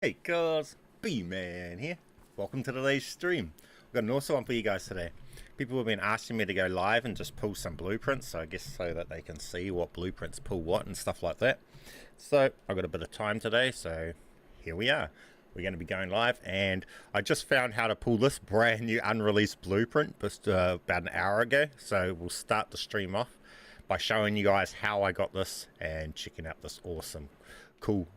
Hey guys, B-Man here. Welcome to today's stream. We've got an awesome one for you guys today. People have been asking me to go live and just pull some blueprints, so I guess so that they can see what blueprints pull what and stuff like that. So I've got a bit of time today, so here we are. We're going to be going live, and I just found how to pull this brand new unreleased blueprint just about an hour ago. So we'll start the stream off by showing you guys how I got this and checking out this awesome, cool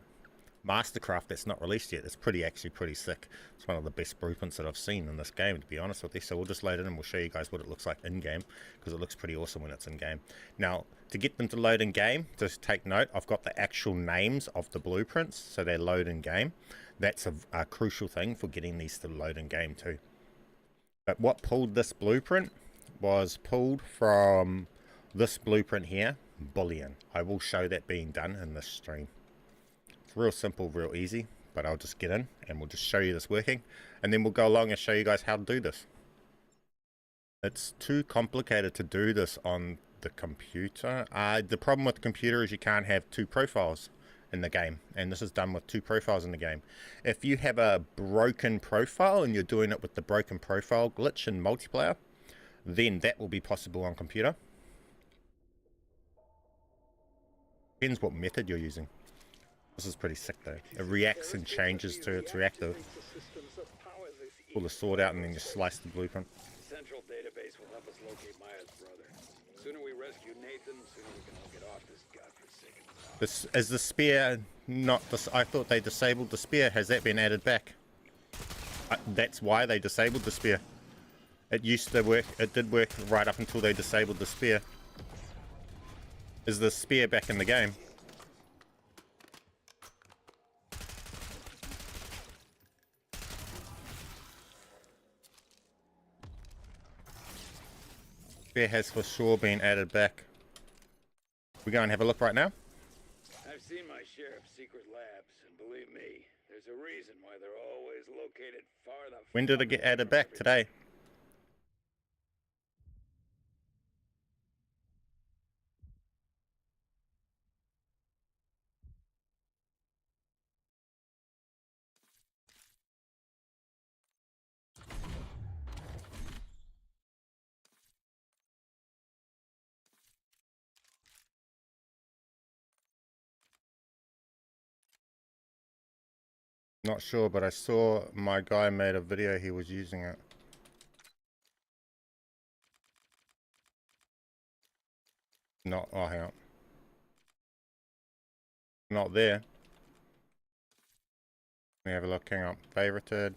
Mastercraft that's not released yet. It's actually pretty sick. It's one of the best blueprints that I've seen in this game, to be honest with you. So we'll just load it and we'll show you guys what it looks like in game, because it looks pretty awesome when it's in game. Now, to get them to load in game, just take note, I've got the actual names of the blueprints, so they load in game. That's a crucial thing for getting these to load in game too. But what pulled this blueprint was pulled from this blueprint here, Bullion. I will show that being done in this stream. Real simple, real easy, but I'll just get in and we'll just show you this working, and then we'll go along and show you guys how to do this. It's too complicated to do this on the computer. The problem with the computer is you can't have two profiles in the game, and this is done with two profiles in the game. If you have a broken profile and you're doing it with the broken profile glitch in multiplayer, then that will be possible on computer. Depends what method you're using. This is pretty sick though. It reacts and changes to its reactive. Pull the sword out and then you slice the blueprint. Central database will help us locate Maya's brother. Sooner we rescue Nathan, sooner we can all get off this godforsaken planet. This is the spear not this. I thought they disabled the spear. Has that been added back? That's why they disabled the spear. It used to work. It did work right up until they disabled the spear. Is the spear back in the game? Spear has for sure been added back. We go and have a look right now. I've seen my share of secret labs, and believe me, there's a reason why they're always located far enough. When did it get added back? Today. Not sure, but I saw my guy made a video, he was using it. Not, oh hang on. Not there. Let me have a look, hang on. Favorited.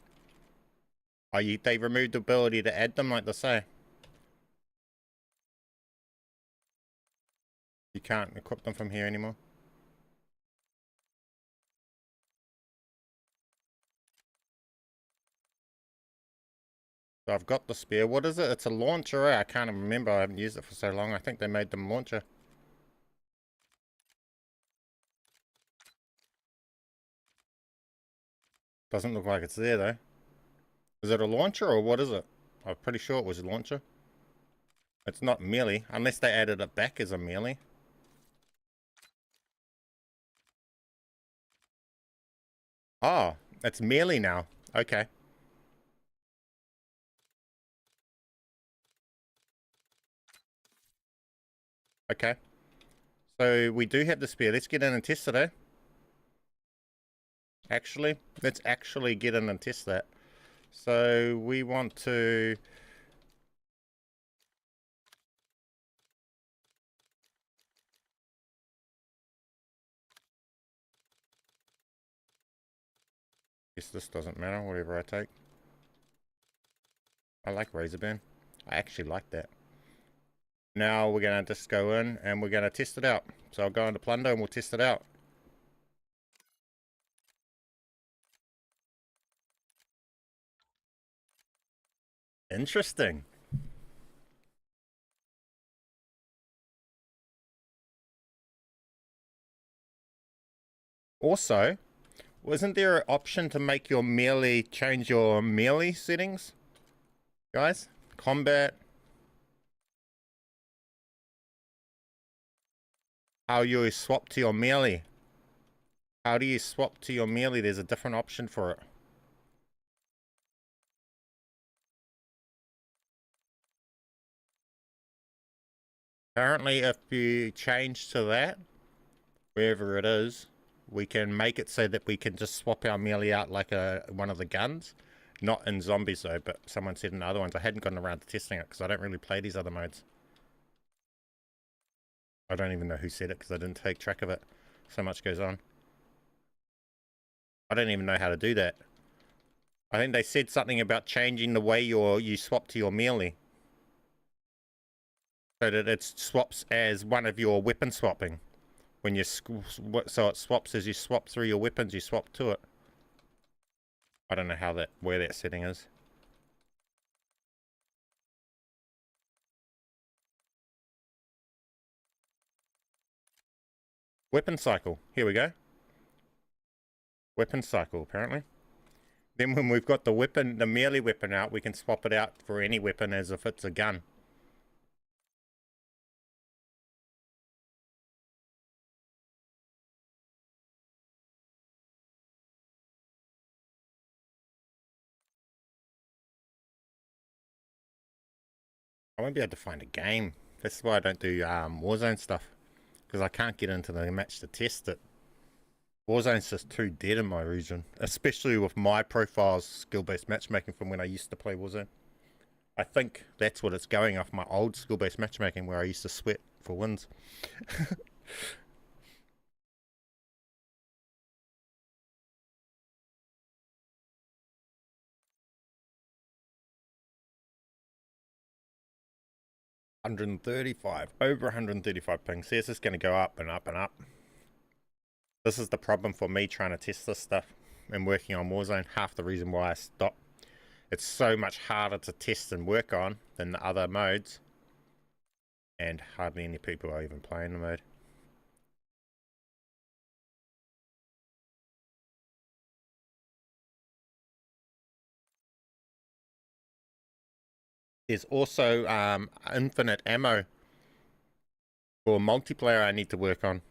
Oh, they removed the ability to add them, like they say. You can't equip them from here anymore. So I've got the spear. What is it? It's a launcher. I can't remember. I haven't used it for so long. I think they made them launcher. Doesn't look like it's there though. Is it a launcher or what is it? I'm pretty sure it was a launcher. It's not melee, unless they added it back as a melee. Oh, it's melee now. Okay. Okay. So we do have the spear. Let's get in and test it, eh? Actually, let's actually get in and test that. So we want to... Guess this doesn't matter, whatever I take. I like Razorband. I actually like that. Now we're going to just go in and we're going to test it out. So I'll go into Plunder and we'll test it out. Interesting. Also, wasn't there an option to make your melee, change your melee settings? Guys, combat. How you swap to your melee. How do you swap to your melee? There's a different option for it. Apparently, if you change to that, wherever it is, we can make it so that we can just swap our melee out like one of the guns. Not in zombies though, but someone said in other ones. I hadn't gotten around to testing it because I don't really play these other modes. I don't even know who said it because I didn't take track of it. So much goes on. I don't even know how to do that. I think they said something about changing the way you swap to your melee. So that it swaps as one of your weapon swapping. When you so it swaps as you swap through your weapons, you swap to it. I don't know where that setting is. Weapon cycle. Here we go. Weapon cycle, apparently. Then when we've got the melee weapon out, we can swap it out for any weapon as if it's a gun. I won't be able to find a game. That's why I don't do Warzone stuff. Because I can't get into the match to test it. Warzone's just too dead in my region. Especially with my profile's skill-based matchmaking from when I used to play Warzone. I think that's what it's going off, my old skill-based matchmaking where I used to sweat for wins. Over 135 ping. See, it's just going to go up and up and up. This is the problem for me trying to test this stuff and working on Warzone. Half the reason why I stopped. It's so much harder to test and work on than the other modes. And hardly any people are even playing the mode. There's also infinite ammo for multiplayer I need to work on.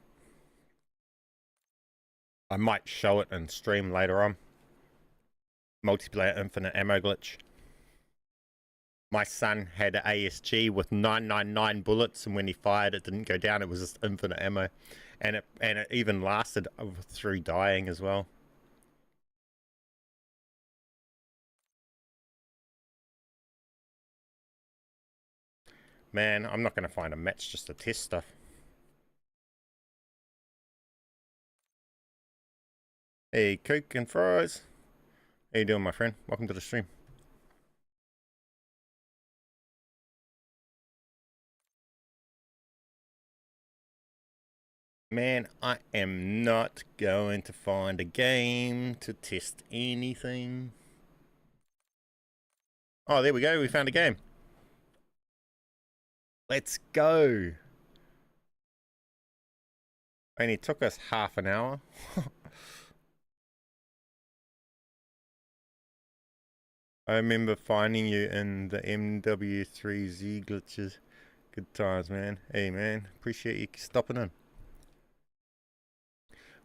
I might show it in stream later on. Multiplayer infinite ammo glitch. My son had an ASG with 999 bullets, and when he fired it didn't go down, it was just infinite ammo. And it even lasted through dying as well. Man, I'm not going to find a match just to test stuff. Hey, Coke and Fries. How you doing, my friend? Welcome to the stream. Man, I am not going to find a game to test anything. Oh, there we go. We found a game. Let's go. Only took us half an hour. I remember finding you in the MW3Z glitches. Good times, man. Hey, man. Appreciate you stopping in.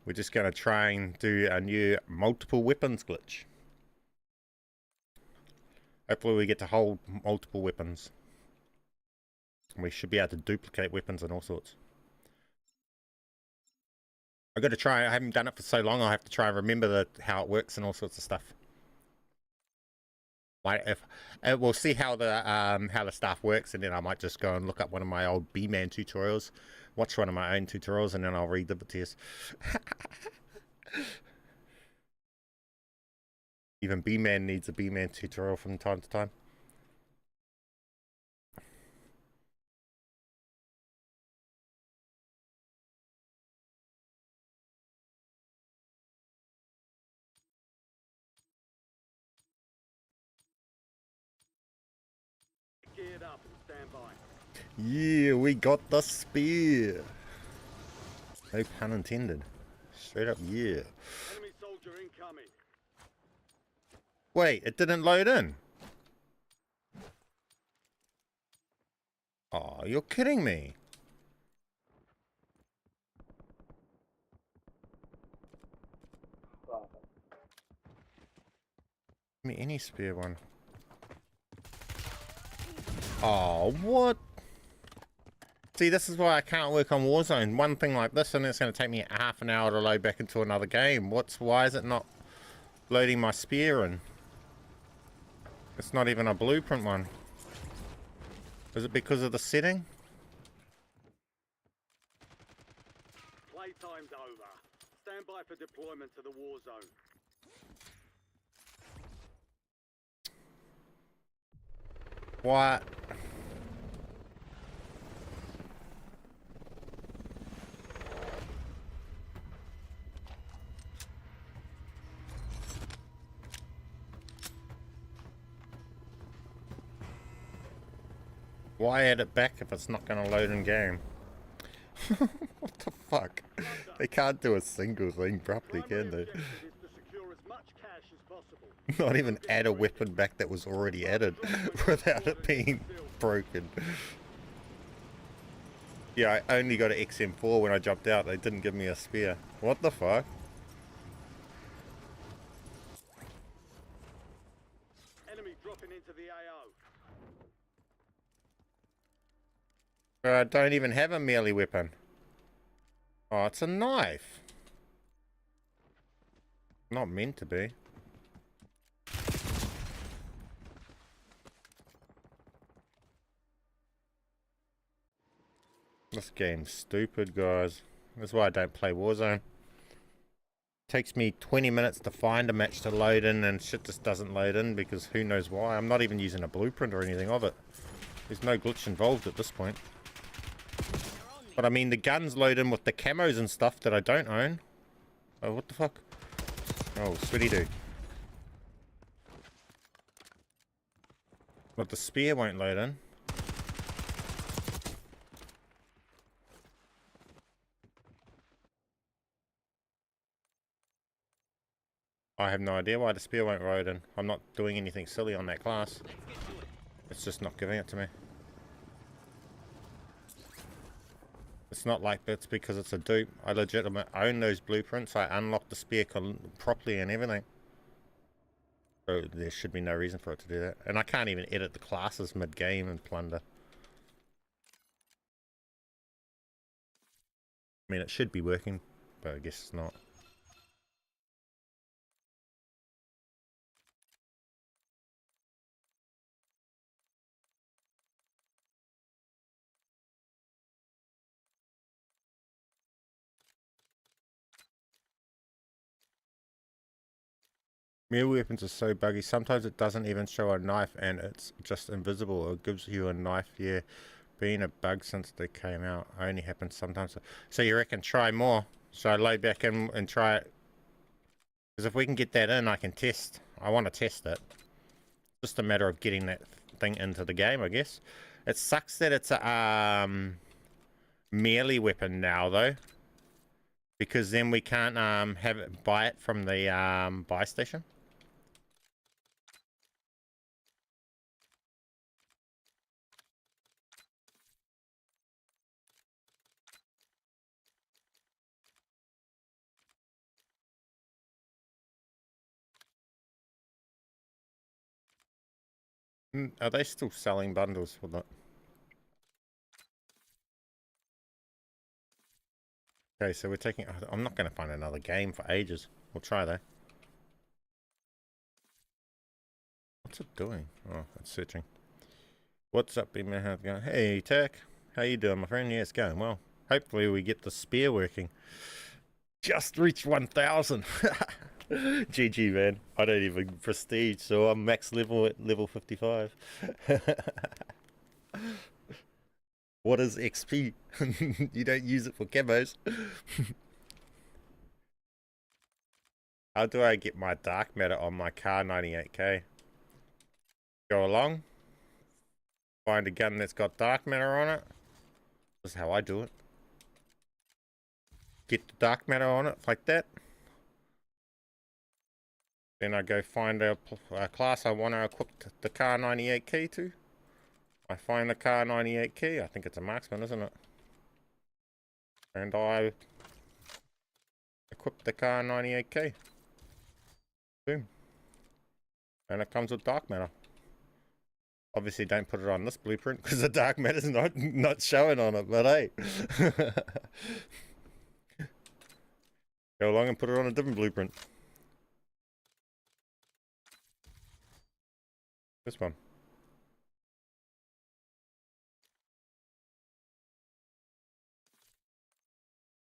We're just going to try and do a new multiple weapons glitch. Hopefully we get to hold multiple weapons. We should be able to duplicate weapons and all sorts. I've got to try. I haven't done it for so long. I'll have to try and remember how it works and all sorts of stuff. Like we'll see how the stuff works, and then I might just go and look up one of my old B-Man tutorials, watch one of my own tutorials, and then I'll read the tears. Even B-Man needs a B-Man tutorial from time to time. Geared up and stand by. Yeah, we got the spear. No pun intended. Straight up, yeah. Enemy soldier incoming. Wait, it didn't load in. Oh, you're kidding me. Give me any spare one. Oh, what? See, this is why I can't work on Warzone. One thing like this, and it's going to take me half an hour to load back into another game. Why is it not loading my spear in? It's not even a blueprint one. Is it because of the setting? Playtime's over. Stand by for deployment to the war zone. What? Why add it back if it's not going to load in game? What the fuck? They can't do a single thing properly, can they? Not even add a weapon back that was already added without it being broken. Yeah, I only got an XM4 when I jumped out. They didn't give me a spear. What the fuck? Enemy dropping into the AO. I don't even have a melee weapon. Oh, it's a knife. Not meant to be. This game's stupid, guys. That's why I don't play Warzone. Takes me 20 minutes to find a match to load in, and shit just doesn't load in because who knows why. I'm not even using a blueprint or anything of it. There's no glitch involved at this point. But I mean, the guns load in with the camos and stuff that I don't own. Oh, what the fuck? Oh, sweetie dude. But the spear won't load in. I have no idea why the spear won't load in. I'm not doing anything silly on that class. It's just not giving it to me. It's not like that's because it's a dupe. I legitimately own those blueprints. I unlocked the spear properly and everything. So there should be no reason for it to do that. And I can't even edit the classes mid-game in Plunder. I mean, it should be working, but I guess it's not. Melee weapons are so buggy. Sometimes it doesn't even show a knife and it's just invisible. It gives you a knife. Yeah, been a bug since they came out. Only happens sometimes. So you reckon try more? So I load back in and try it. Because if we can get that in, I can test. I want to test it. Just a matter of getting that thing into the game, I guess. It sucks that it's a melee weapon now, though. Because then we can't have it buy it from the buy station. Are they still selling bundles for that? Okay, so we're taking... I'm not going to find another game for ages. We'll try though. What's it doing? Oh, it's searching. What's up, man? How's it going? Hey, Tech. How you doing, my friend? Yeah, it's going well. Hopefully we get the spear working. Just reached 1,000. GG, man. I don't even prestige, so I'm max level at level 55. What is XP? You don't use it for camos. How do I get my dark matter on my car 98k? Go along. Find a gun that's got dark matter on it. This is how I do it. Get the dark matter on it like that. Then I go find a class I want to equip the car 98k to. I find the car 98k. I think it's a marksman, isn't it? And I equip the car 98k. Boom. And it comes with dark matter. Obviously don't put it on this blueprint because the dark matter's not showing on it, but hey. Go along and put it on a different blueprint. This one.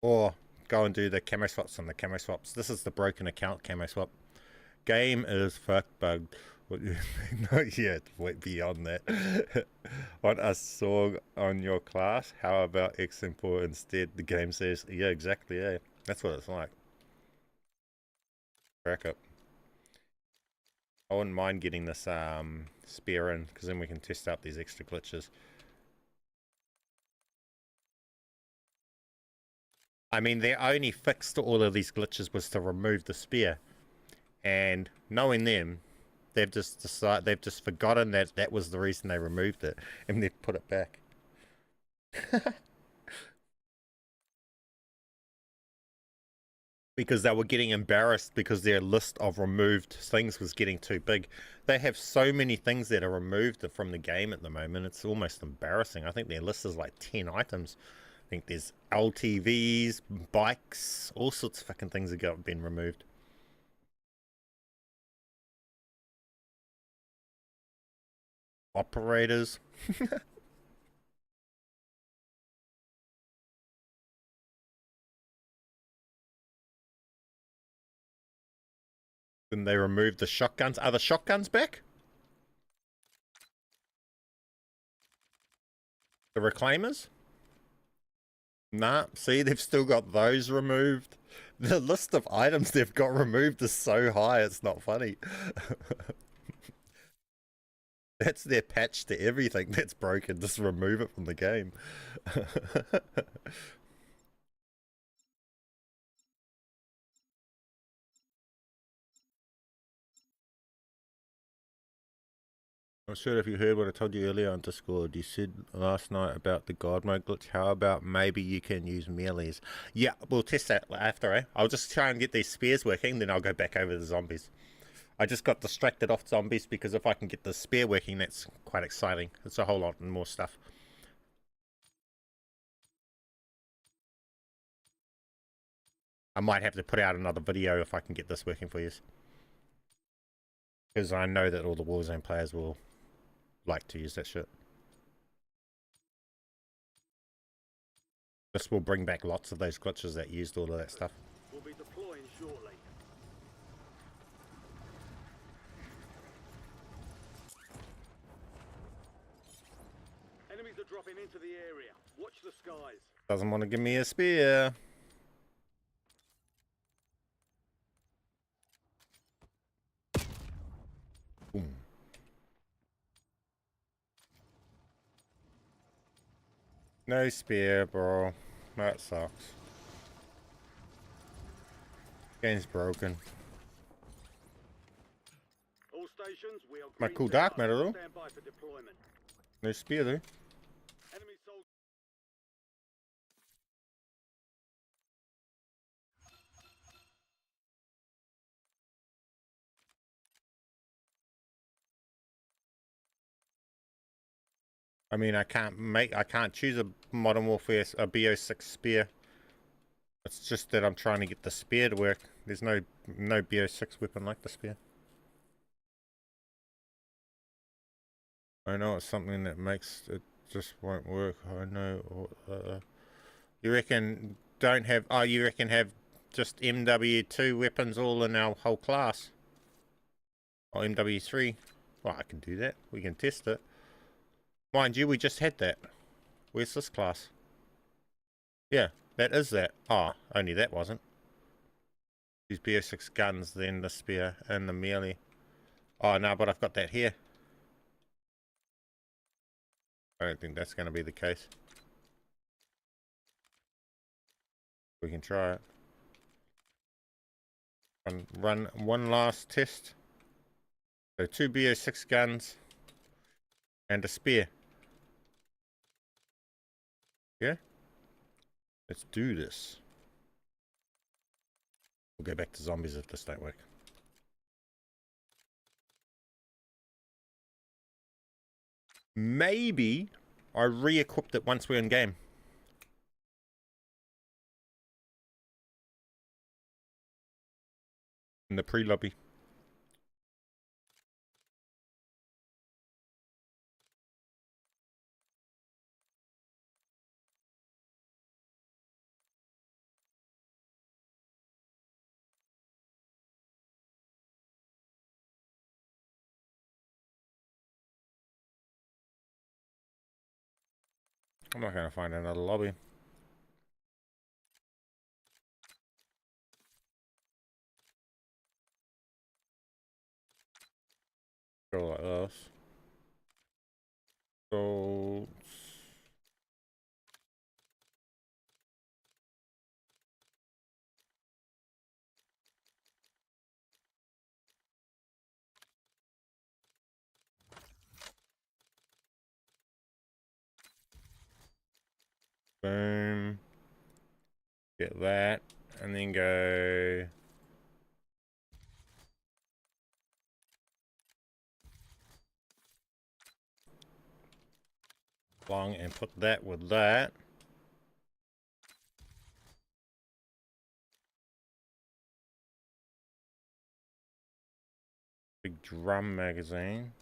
Or go and do the camo swaps on the camo swaps. This is the broken account camo swap. Game is fuck bugged. Not yet. Wait beyond that. Want a song on your class? How about X-Import instead? The game says, yeah, exactly. Yeah, that's what it's like. Crack up. I wouldn't mind getting this spear in, because then we can test out these extra glitches. I mean, their only fix to all of these glitches was to remove the spear, and knowing them, they've just forgotten that that was the reason they removed it, and they've put it back. Because they were getting embarrassed because their list of removed things was getting too big. They have so many things that are removed from the game at the moment, it's almost embarrassing. I think their list is like 10 items. I think there's LTVs, bikes, all sorts of fucking things that been removed. Operators. Then they removed the shotguns. Are the shotguns back? The reclaimers? Nah, see, they've still got those removed. The list of items they've got removed is so high, it's not funny. That's their patch to everything that's broken. Just remove it from the game. I'm sure if you heard what I told you earlier on Discord, you said last night about the God mode glitch. How about maybe you can use melees? Yeah, we'll test that after, eh? I'll just try and get these spears working, then I'll go back over the zombies. I just got distracted off zombies because if I can get the spear working, that's quite exciting. It's a whole lot more stuff. I might have to put out another video if I can get this working for you. Because I know that all the Warzone players will like to use that shit. This will bring back lots of those glitches that used all of that stuff. We'll be deploying shortly. Enemies are dropping into the area. Watch the skies. Doesn't want to give me a spear. Boom. No spear, bro. That sucks. Game's broken. All stations, we are My cool dark matter though. Stand by for deployment. No spear though. Enemy soldiers. I mean, I can't choose a Modern Warfare, a BO6 spear. It's just that I'm trying to get the spear to work. There's no BO6 weapon like the spear. I know it's something that makes it just won't work. I know. You reckon don't have? Oh, you reckon have just MW2 weapons all in our whole class? Or MW3? Well, I can do that. We can test it. Mind you, we just had that. Where's this class? Yeah, that is that. Oh, only that wasn't. These BO6 guns, then the spear and the melee. Oh, no, but I've got that here. I don't think that's going to be the case. We can try it. And run one last test. So 2 BO6 guns and a spear. Yeah? Let's do this. We'll go back to zombies if this don't work. Maybe I re-equipped it once we're in game. In the pre-lobby. I'm not going to find another lobby. Go like this. Go. Boom. Get that. And then go. Long and put that with that. Big drum magazine.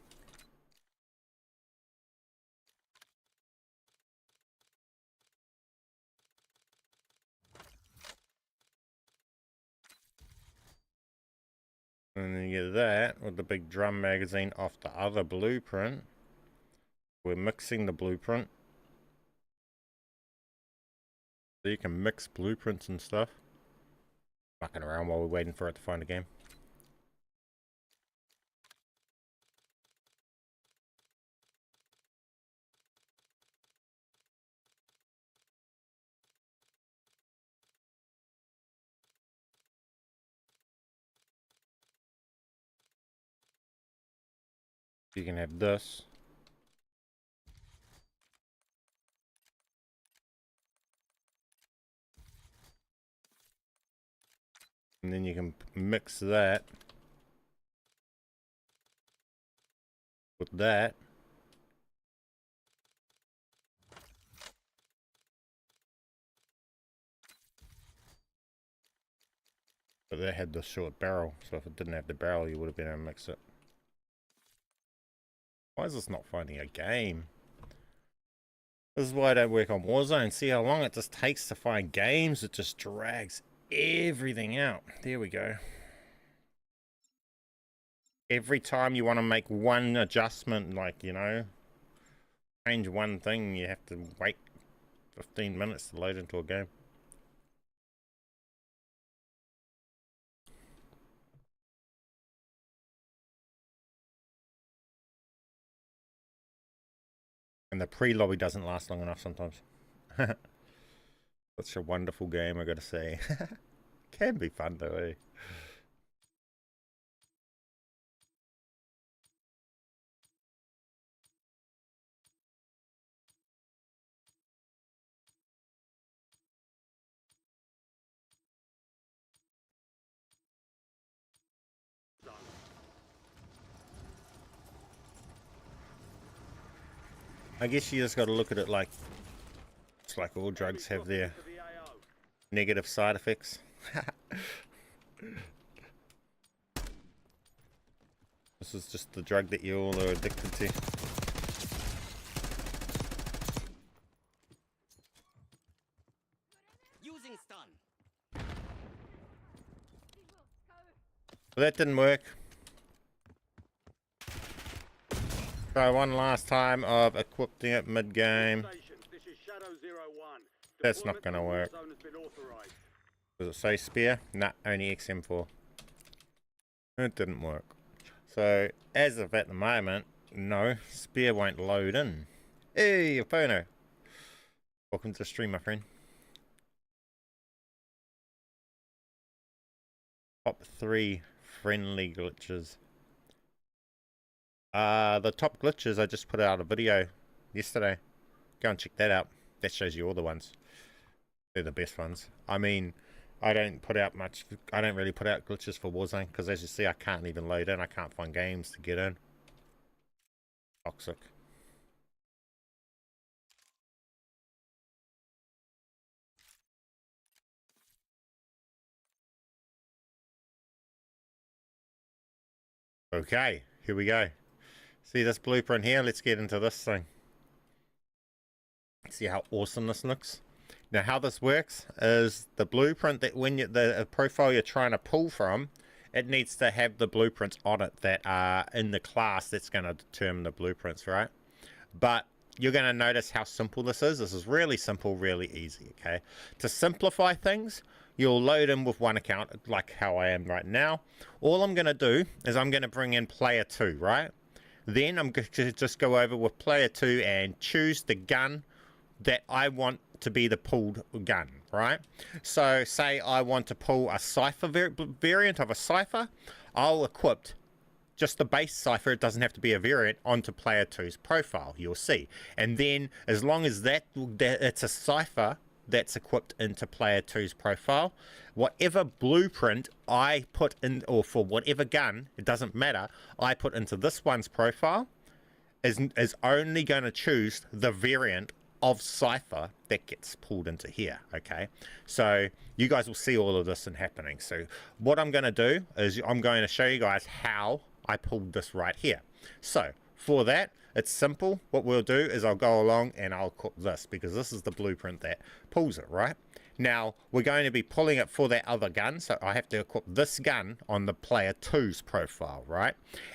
And then you get that with the big drum magazine off the other blueprint. We're mixing the blueprint. So you can mix blueprints and stuff. Mucking around while we're waiting for it to find a game. You can have this. And then you can mix that with that. But that had the short barrel, so if it didn't have the barrel, you would have been able to mix it. Why is this not finding a game? This is why I don't work on Warzone. See how long it just takes to find games? It just drags everything out. There we go. Every time you want to make one adjustment, like, you know, change one thing, you have to wait 15 minutes to load into a game. And the pre-lobby doesn't last long enough sometimes. Such a wonderful game, I gotta say. Can be fun though, eh? I guess you just gotta look at it like, it's like all drugs have their negative side effects. This is just the drug that you all are addicted to. Using stun. Well, that didn't work. Try one last time of equipping it mid-game. That's not gonna work. Does it say spear? Nah, only XM4. It didn't work. So, as of at the moment, no, spear won't load in. Hey, Phono. Welcome to the stream, my friend. Top 3 friendly glitches. The top glitches, I just put out a video yesterday. Go and check that out. That shows you all the ones. They're the best ones. I mean, I don't put out much. I don't really put out glitches for Warzone because, as you see, I can't even load in. I can't find games to get in. Toxic. Okay, here we go. See this blueprint here? Let's get into this thing. See how awesome this looks. Now how this works is the blueprint that when the profile you're trying to pull from, it needs to have the blueprints on it that are in the class that's going to determine the blueprints, right? But you're going to notice how simple this is. This is really simple, really easy, okay? To simplify things, you'll load in with one account, like how I am right now. All I'm going to do is I'm going to bring in player 2, right? Then I'm going to just go over with player 2 and choose the gun that I want to be the pulled gun, right? So say I want to pull a cipher variant of a cipher, I'll equip just the base cipher, it doesn't have to be a variant, onto player 2's profile, you'll see. And then as long as that it's a cipher that's equipped into player 2's profile, whatever blueprint I put in, or for whatever gun, it doesn't matter, I put into this one's profile is only going to choose the variant of cipher that gets pulled into here. Okay, so you guys will see all of this in happening. So what I'm going to do is I'm going to show you guys how I pulled this right here. So for that, it's simple. What we'll do is I'll go along and I'll equip this, because this is the blueprint that pulls it, right? Now we're going to be pulling it for that other gun, so I have to equip this gun on the player 2's profile, right?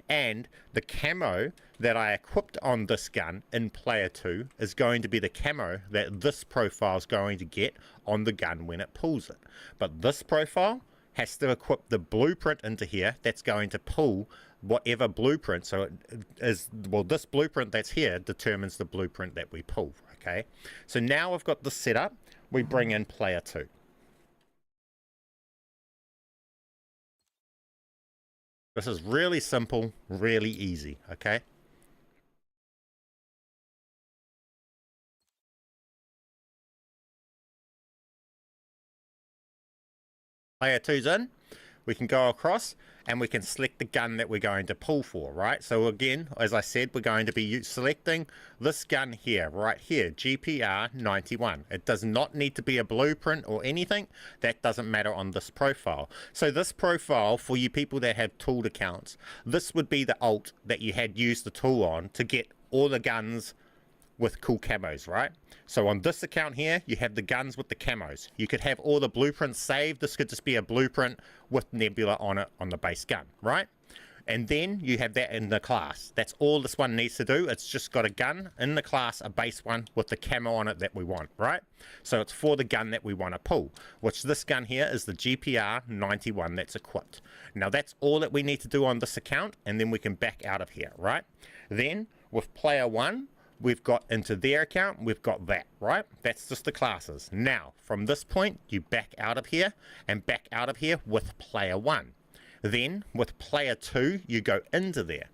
And the camo that I equipped on this gun in player 2 is going to be the camo that this profile is going to get on the gun when it pulls it. But this profile has to equip the blueprint into here that's going to pull whatever blueprint. So it is, well, this blueprint that's here determines the blueprint that we pull. Okay, so now I've got this set up. We bring in player 2. This is really simple, really easy. Okay, player 2's in, we can go across and we can select the gun that we're going to pull for, right? So again, as I said, we're going to be selecting this gun here, right here, GPR91. It does not need to be a blueprint or anything. That doesn't matter on this profile. So this profile, for you people that have tooled accounts, this would be the alt that you had used the tool on to get all the guns with cool camos, right? So on this account here, you have the guns with the camos. You could have all the blueprints saved. This could just be a blueprint with Nebula on it on the base gun, right? And then you have that in the class. That's all this one needs to do. It's just got a gun in the class, a base one with the camo on it that we want, right? So it's for the gun that we want to pull, which this gun here is the GPR91 that's equipped. Now that's all that we need to do on this account, and then we can back out of here, right? Then with player 1, we've got into their account, we've got that, right? That's just the classes. Now, from this point, you back out of here and back out of here with player 1. Then, with player 2, you go into there.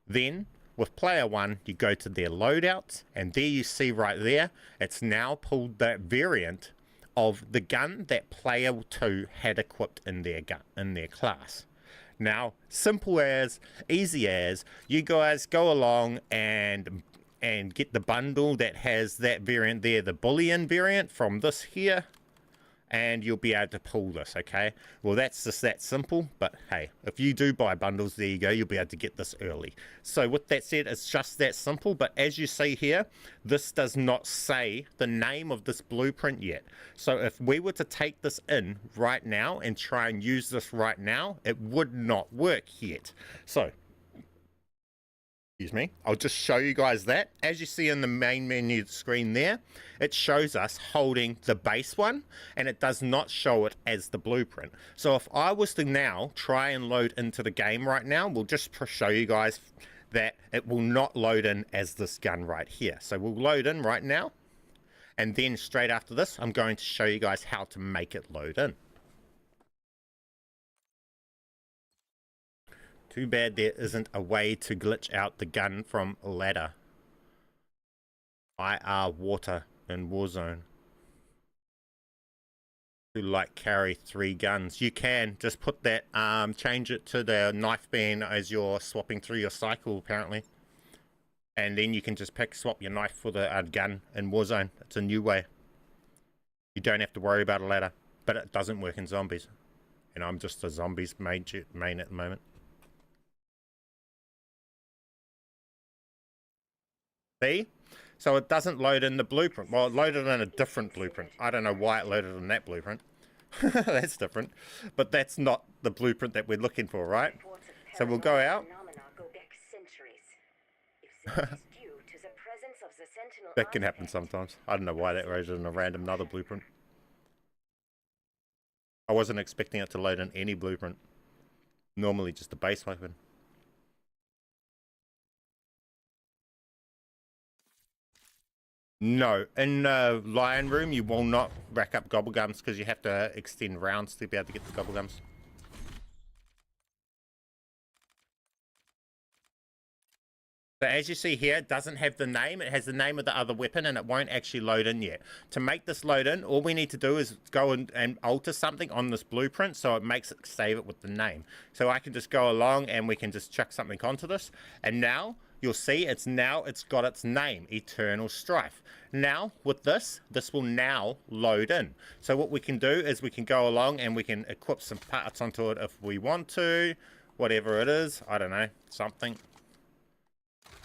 Then, with player 1, you go to their loadouts, and there you see right there, it's now pulled that variant of the gun that player 2 had equipped in their gun, in their class. Now, simple as, easy as, you guys go along and get the bundle that has that variant there, the Boolean variant from this here, and you'll be able to pull this. Okay, well, that's just that simple. But hey, if you do buy bundles, there you go, you'll be able to get this early. So with that said, it's just that simple. But as you see here, this does not say the name of this blueprint yet. So if we were to take this in right now and try and use this right now, it would not work yet. So excuse me, I'll just show you guys that. As you see in the main menu screen there, it shows us holding the base one, and it does not show it as the blueprint. So if I was to now try and load into the game right now, we'll just show you guys that it will not load in as this gun right here. So we'll load in right now, and then straight after this, I'm going to show you guys how to make it load in. Too bad there isn't a way to glitch out the gun from ladder. IR water in Warzone. To like carry 3 guns. You can just put that, change it to the knife band as you're swapping through your cycle apparently. And then you can just swap your knife for the gun in Warzone. It's a new way. You don't have to worry about a ladder. But it doesn't work in zombies. And I'm just a zombies main at the moment. B. So it doesn't load in the blueprint. Well, it loaded in a different blueprint. I don't know why it loaded in that blueprint. That's different. But that's not the blueprint that we're looking for, right? So we'll go out. That can happen sometimes. I don't know why that loaded in a random another blueprint. I wasn't expecting it to load in any blueprint. Normally just the base weapon. No, in the lion room you will not rack up gobblegums because you have to extend rounds to be able to get the gobblegums. So as you see here, it doesn't have the name. It has the name of the other weapon and it won't actually load in yet. To make this load in, all we need to do is go and alter something on this blueprint so it makes it save it with the name. So I can just go along and we can just chuck something onto this. And now you'll see it's got its name, Eternal Strife. Now with this will now load in. So what we can do is we can go along and we can equip some parts onto it if we want to. Whatever it is, I don't know, something.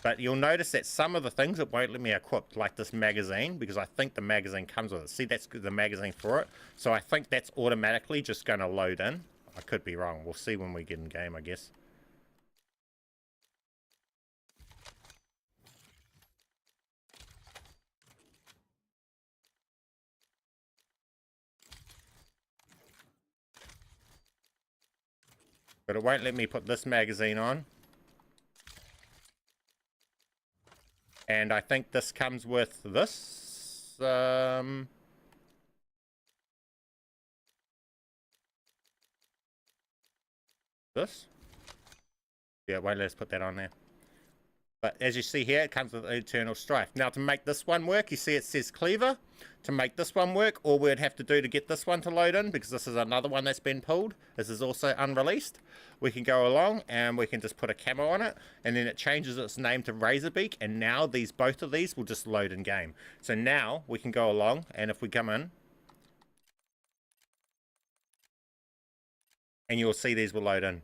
But you'll notice that some of the things it won't let me equip, like this magazine, because I think the magazine comes with it. See, that's the magazine for it. So I think that's automatically just going to load in. I could be wrong. We'll see when we get in game, I guess. But it won't let me put this magazine on. And I think this comes with this. This? Yeah, it won't let us put that on there. But as you see here, it comes with Eternal Strife. Now to make this one work, you see it says Cleaver. To make this one work, all we'd have to do to get this one to load in, because this is another one that's been pulled, this is also unreleased, we can go along and we can just put a camo on it, and then it changes its name to Razorbeak, and now both of these will just load in game. So now we can go along, and if we come in, and you'll see these will load in.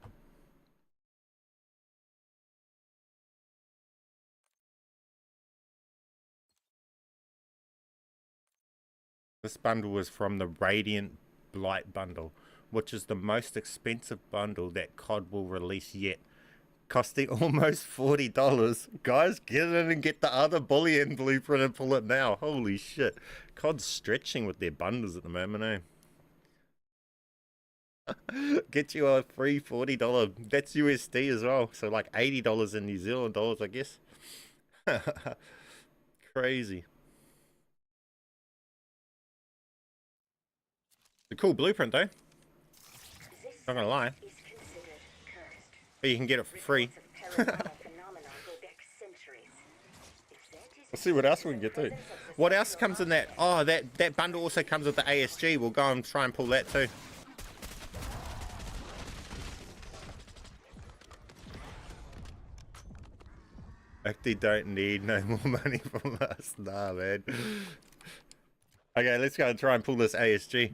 This bundle was from the Radiant Blight bundle, which is the most expensive bundle that COD will release yet, costing almost $40. Guys, get in and get the other bullion blueprint and pull it now. Holy shit. COD's stretching with their bundles at the moment, eh? Get you a free $40. That's USD as well, so like $80 in New Zealand dollars, I guess. Crazy. It's a cool blueprint though. Not gonna lie. But you can get it for free. Let's see what else we can get too. What else comes in that? Oh, that bundle also comes with the ASG. We'll go and try and pull that too. Actually don't need no more money from us. Nah, man. Okay, let's go and try and pull this ASG.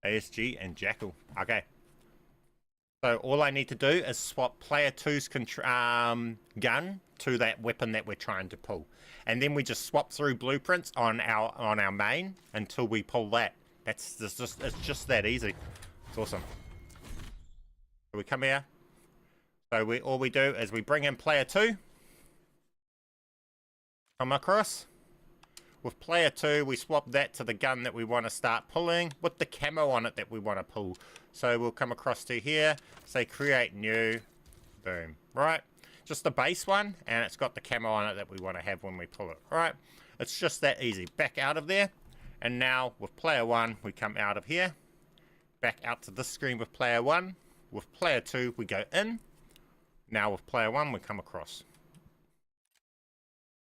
ASG and Jackal. Okay. So all I need to do is swap player 2's gun to that weapon that we're trying to pull. And then we just swap through blueprints on our main until we pull that. It's just that easy. It's awesome. So we come here. So all we do is we bring in player 2. Come across. With player 2, we swap that to the gun that we want to start pulling with the camo on it that we want to pull. So we'll come across to here, say create new, boom, right? Just the base one, and it's got the camo on it that we want to have when we pull it, right? It's just that easy. Back out of there, and now with player 1, we come out of here, back out to this screen with player 1. With player 2, we go in. Now with player 1, we come across.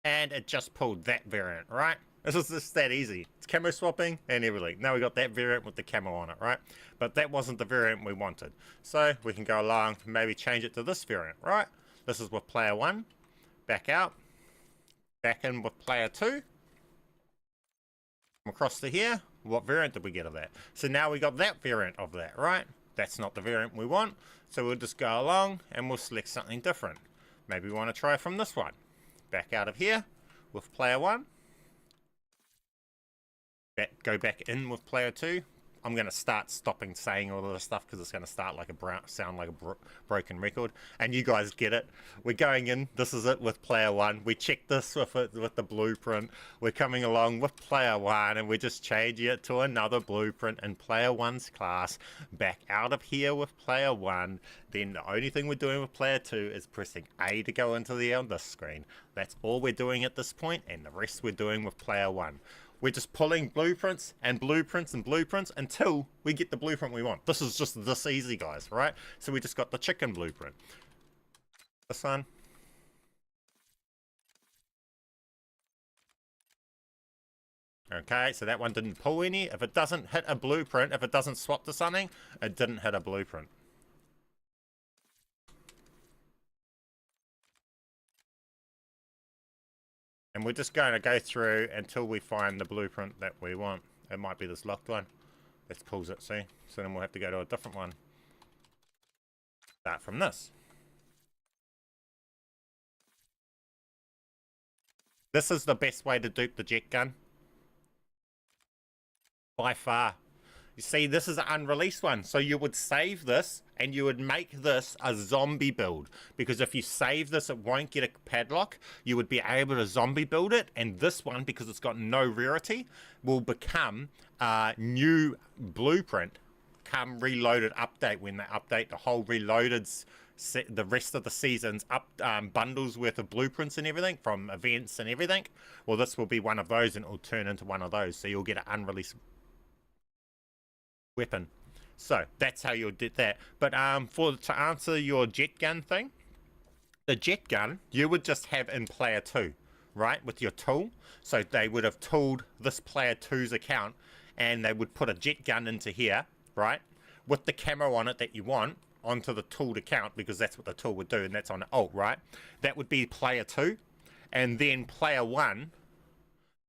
And it just pulled that variant, right? This is just that easy. It's camo swapping and everything. Now we got that variant with the camo on it, right? But that wasn't the variant we wanted. So we can go along, maybe change it to this variant, right? This is with player 1. Back out. Back in with player 2. Come across to here. What variant did we get of that? So now we got that variant of that, right? that's not the variant we want. So we'll just go along and we'll select something different. Maybe we want to try from this one. Back out of here with player 1. Go back in with player 2. I'm going to start stopping saying all of this stuff because it's going to start like sound like a broken record. And you guys get it. We're going in. This is it with player 1. We checked this with the blueprint. We're coming along with player 1 and we're just changing it to another blueprint in player 1's class. Back out of here with player 1. Then the only thing we're doing with player 2 is pressing A to go into on this screen. That's all we're doing at this point, and the rest we're doing with player 1. We're just pulling blueprints and blueprints and blueprints until we get the blueprint we want. This is just this easy, guys, right? So we just got the chicken blueprint. This one. Okay, so that one didn't pull any. If it doesn't hit a blueprint, if it doesn't swap to something, it didn't hit a blueprint. And we're just going to go through until we find the blueprint that we want. It might be this locked one. Let's pause it, see? So then we'll have to go to a different one. Start from this. This is the best way to dupe the jet gun. By far. You see, this is an unreleased one. So you would save this and you would make this a zombie build. Because if you save this, it won't get a padlock. You would be able to zombie build it. And this one, because it's got no rarity, will become a new blueprint come reloaded update. When they update the whole reloaded, the rest of the season's bundles worth of blueprints and everything from events and everything. Well, this will be one of those and it will turn into one of those. So you'll get an unreleased weapon. So that's how you'll do that. But to answer your jet gun thing, the jet gun you would just have in player 2, right, with your tool. So they would have tooled this player 2's account and they would put a jet gun into here, right, with the camo on it that you want onto the tooled account, because that's what the tool would do, and that's on alt, right? That would be player 2, and then player 1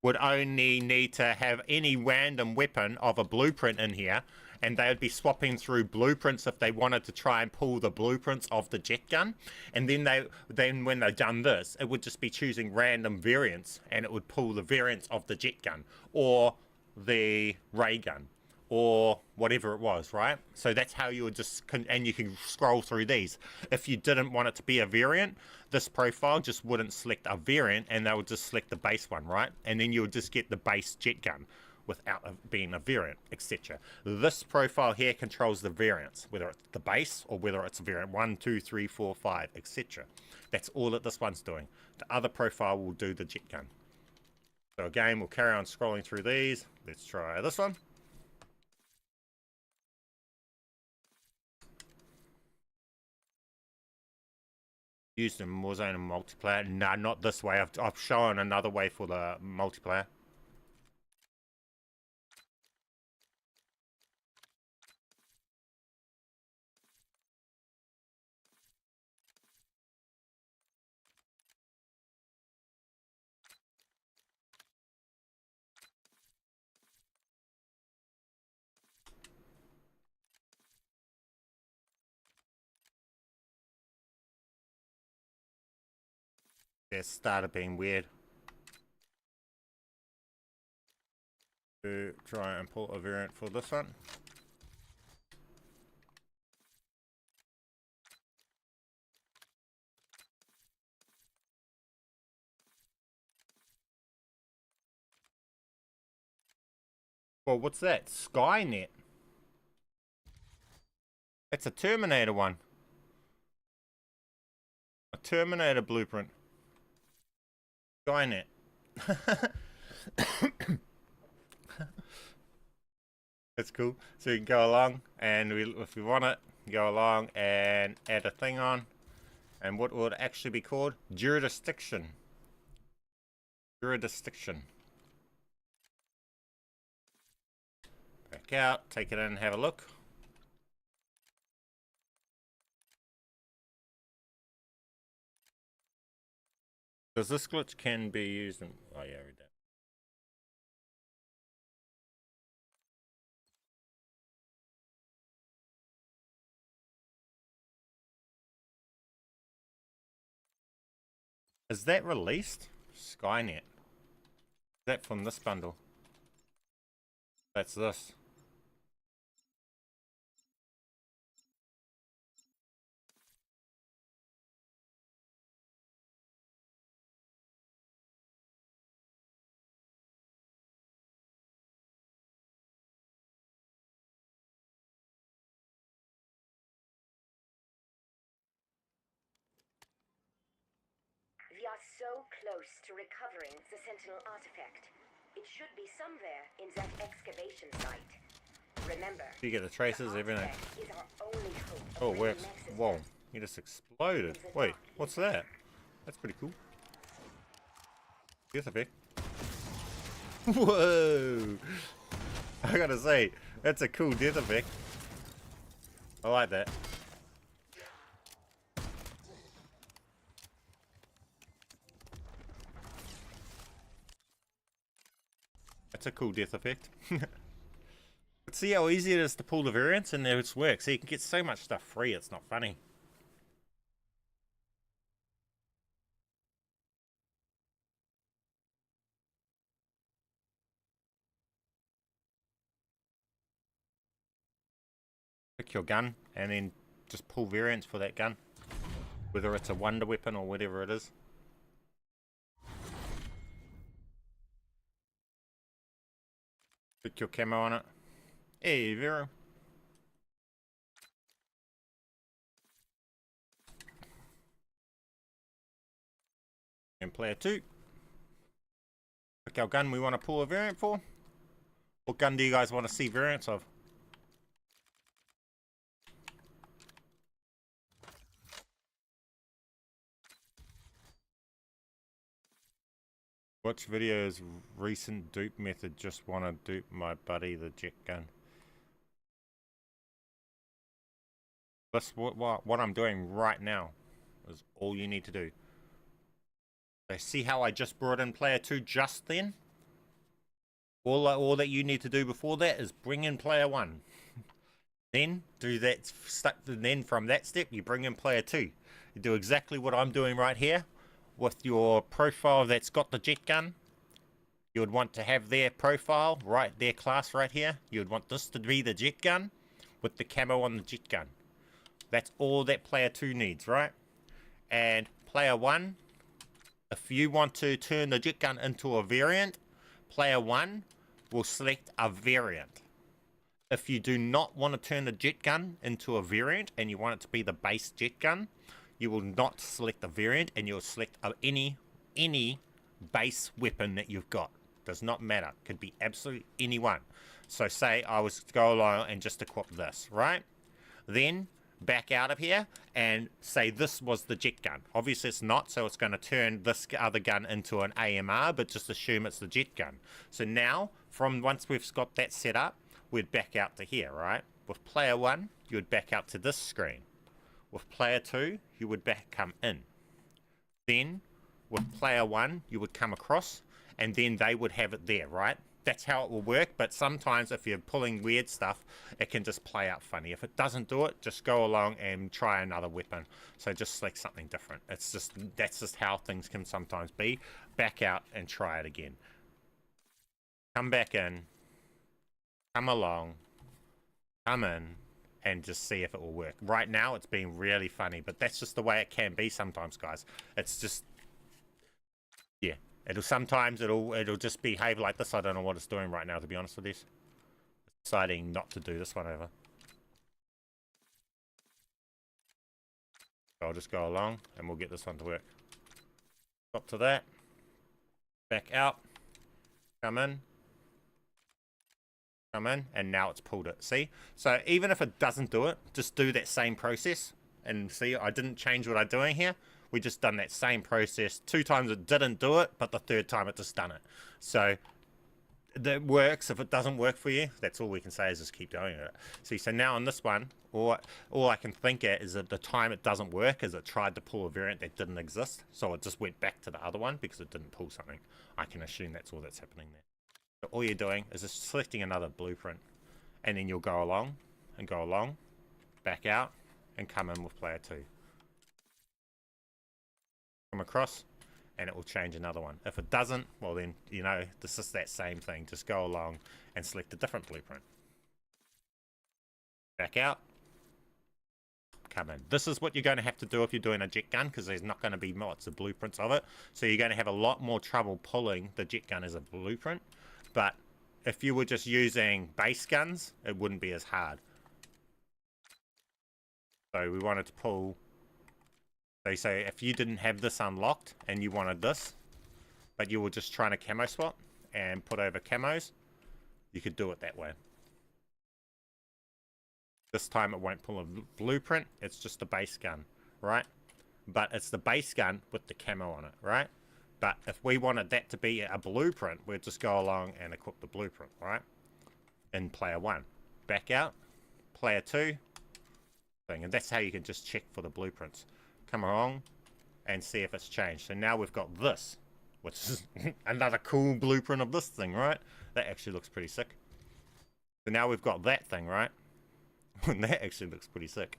would only need to have any random weapon of a blueprint in here, and they would be swapping through blueprints if they wanted to try and pull the blueprints of the jet gun. And then when they've done this, it would just be choosing random variants, and it would pull the variants of the jet gun or the ray gun or whatever it was, right? So that's how you would just, and you can scroll through these. If you didn't want it to be a variant, this profile just wouldn't select a variant, and they would just select the base one, right? And then you would just get the base jet gun without being a variant, etc. This profile here controls the variants, whether it's the base or whether it's a variant 1, 2, 3, 4, 5, etc. That's all that this one's doing. The other profile will do the jet gun. So again, we'll carry on scrolling through these. Let's try this one. Used in Warzone and multiplayer. Nah, not this way. I've shown another way for the multiplayer. It started being weird. To try and pull a variant for this one. Well, what's that? Skynet. It's a Terminator one. A Terminator blueprint. Skynet. That's cool. So you can go along, and if we want it, go along and add a thing on. And what would actually be called? Jurisdiction. Jurisdiction. Back out, take it in and have a look. Does this glitch can be used in... Oh yeah, read that. Is that released? Skynet. Is that from this bundle? That's this. We are so close to recovering the Sentinel artifact. It should be somewhere in that excavation site. Remember, You get the traces, everything. is our only hope of Oh, it works. bringing Nexus Whoa, down. he just exploded. Wait, what's that? That's pretty cool. Here's a bit. Whoa! I gotta say, that's a cool death effect. I like that. That's a cool death effect. But see how easy it is to pull the variants and it works. So you can get so much stuff free, it's not funny. Pick your gun and then just pull variants for that gun. Whether it's a wonder weapon or whatever it is. Put your camo on it. Hey, Vero. And player 2. Pick our gun we want to pull a variant for. What gun do you guys want to see variants of? Watch videos recent dupe method. Just want to dupe my buddy the jet gun. That's what I'm doing right now. Is all you need to do. So see how I just brought in player 2 just then? All that you need to do before that is bring in player 1. Then do that step. Then from that step you bring in player 2. You do exactly what I'm doing right here. With your profile that's got the jet gun, you would want to have their profile, right, their class right here. You would want this to be the jet gun with the camo on the jet gun. That's all that player 2 needs, right? And player 1, if you want to turn the jet gun into a variant, player 1 will select a variant. If you do not want to turn the jet gun into a variant and you want it to be the base jet gun, you will not select a variant and you'll select any base weapon that you've got. Does not matter. Could be absolutely any one. So say I was to go along and just equip this, right? Then back out of here and say this was the jet gun. Obviously it's not, so it's going to turn this other gun into an AMR, but just assume it's the jet gun. So now, from once we've got that set up, we'd back out to here, right? With player 1, you would back out to this screen. With player 2, you would come in. Then, with player 1, you would come across, and then they would have it there, right? That's how it will work, but sometimes if you're pulling weird stuff, it can just play out funny. If it doesn't do it, just go along and try another weapon. So just select something different. It's just, that's just how things can sometimes be. Back out and try it again. Come back in, come along, come in, and just see if it will work. Right now, it's been really funny, but that's just the way it can be sometimes, guys. It's just, yeah. Sometimes it'll just behave like this. I don't know what it's doing right now, to be honest with you. It's deciding not to do this one over. So I'll just go along, and we'll get this one to work. Stop to that. Back out. Come in. Come in, and now it's pulled it. See? So even if it doesn't do it, just do that same process. And see, I didn't change what I'm doing here. We just done that same process. 2 times it didn't do it, but the 3rd time it just done it. So that works. If it doesn't work for you, that's all we can say is just keep doing it. See, so now on this one, all I can think at is that the time it doesn't work is it tried to pull a variant that didn't exist. So it just went back to the other one because it didn't pull something. I can assume that's all that's happening there. So all you're doing is just selecting another blueprint. And then you'll go along, back out, and come in with player 2. Come across, and it will change another one. If it doesn't, well then, you know, this is that same thing. Just go along and select a different blueprint. Back out. Come in. This is what you're going to have to do if you're doing a jet gun, because there's not going to be lots of blueprints of it. So you're going to have a lot more trouble pulling the jet gun as a blueprint. But if you were just using base guns, it wouldn't be as hard. So we wanted to pull... They say if you didn't have this unlocked and you wanted this, but you were just trying to camo swap and put over camos, you could do it that way. This time it won't pull a blueprint, it's just a base gun, right? But it's the base gun with the camo on it, right? But if we wanted that to be a blueprint, we'd just go along and equip the blueprint, right? In player 1. Back out, player 2, thing. And that's how you can just check for the blueprints. Come along and see if it's changed. So now we've got this, which is another cool blueprint of this thing, right? That actually looks pretty sick. So now we've got that thing, right? And that actually looks pretty sick.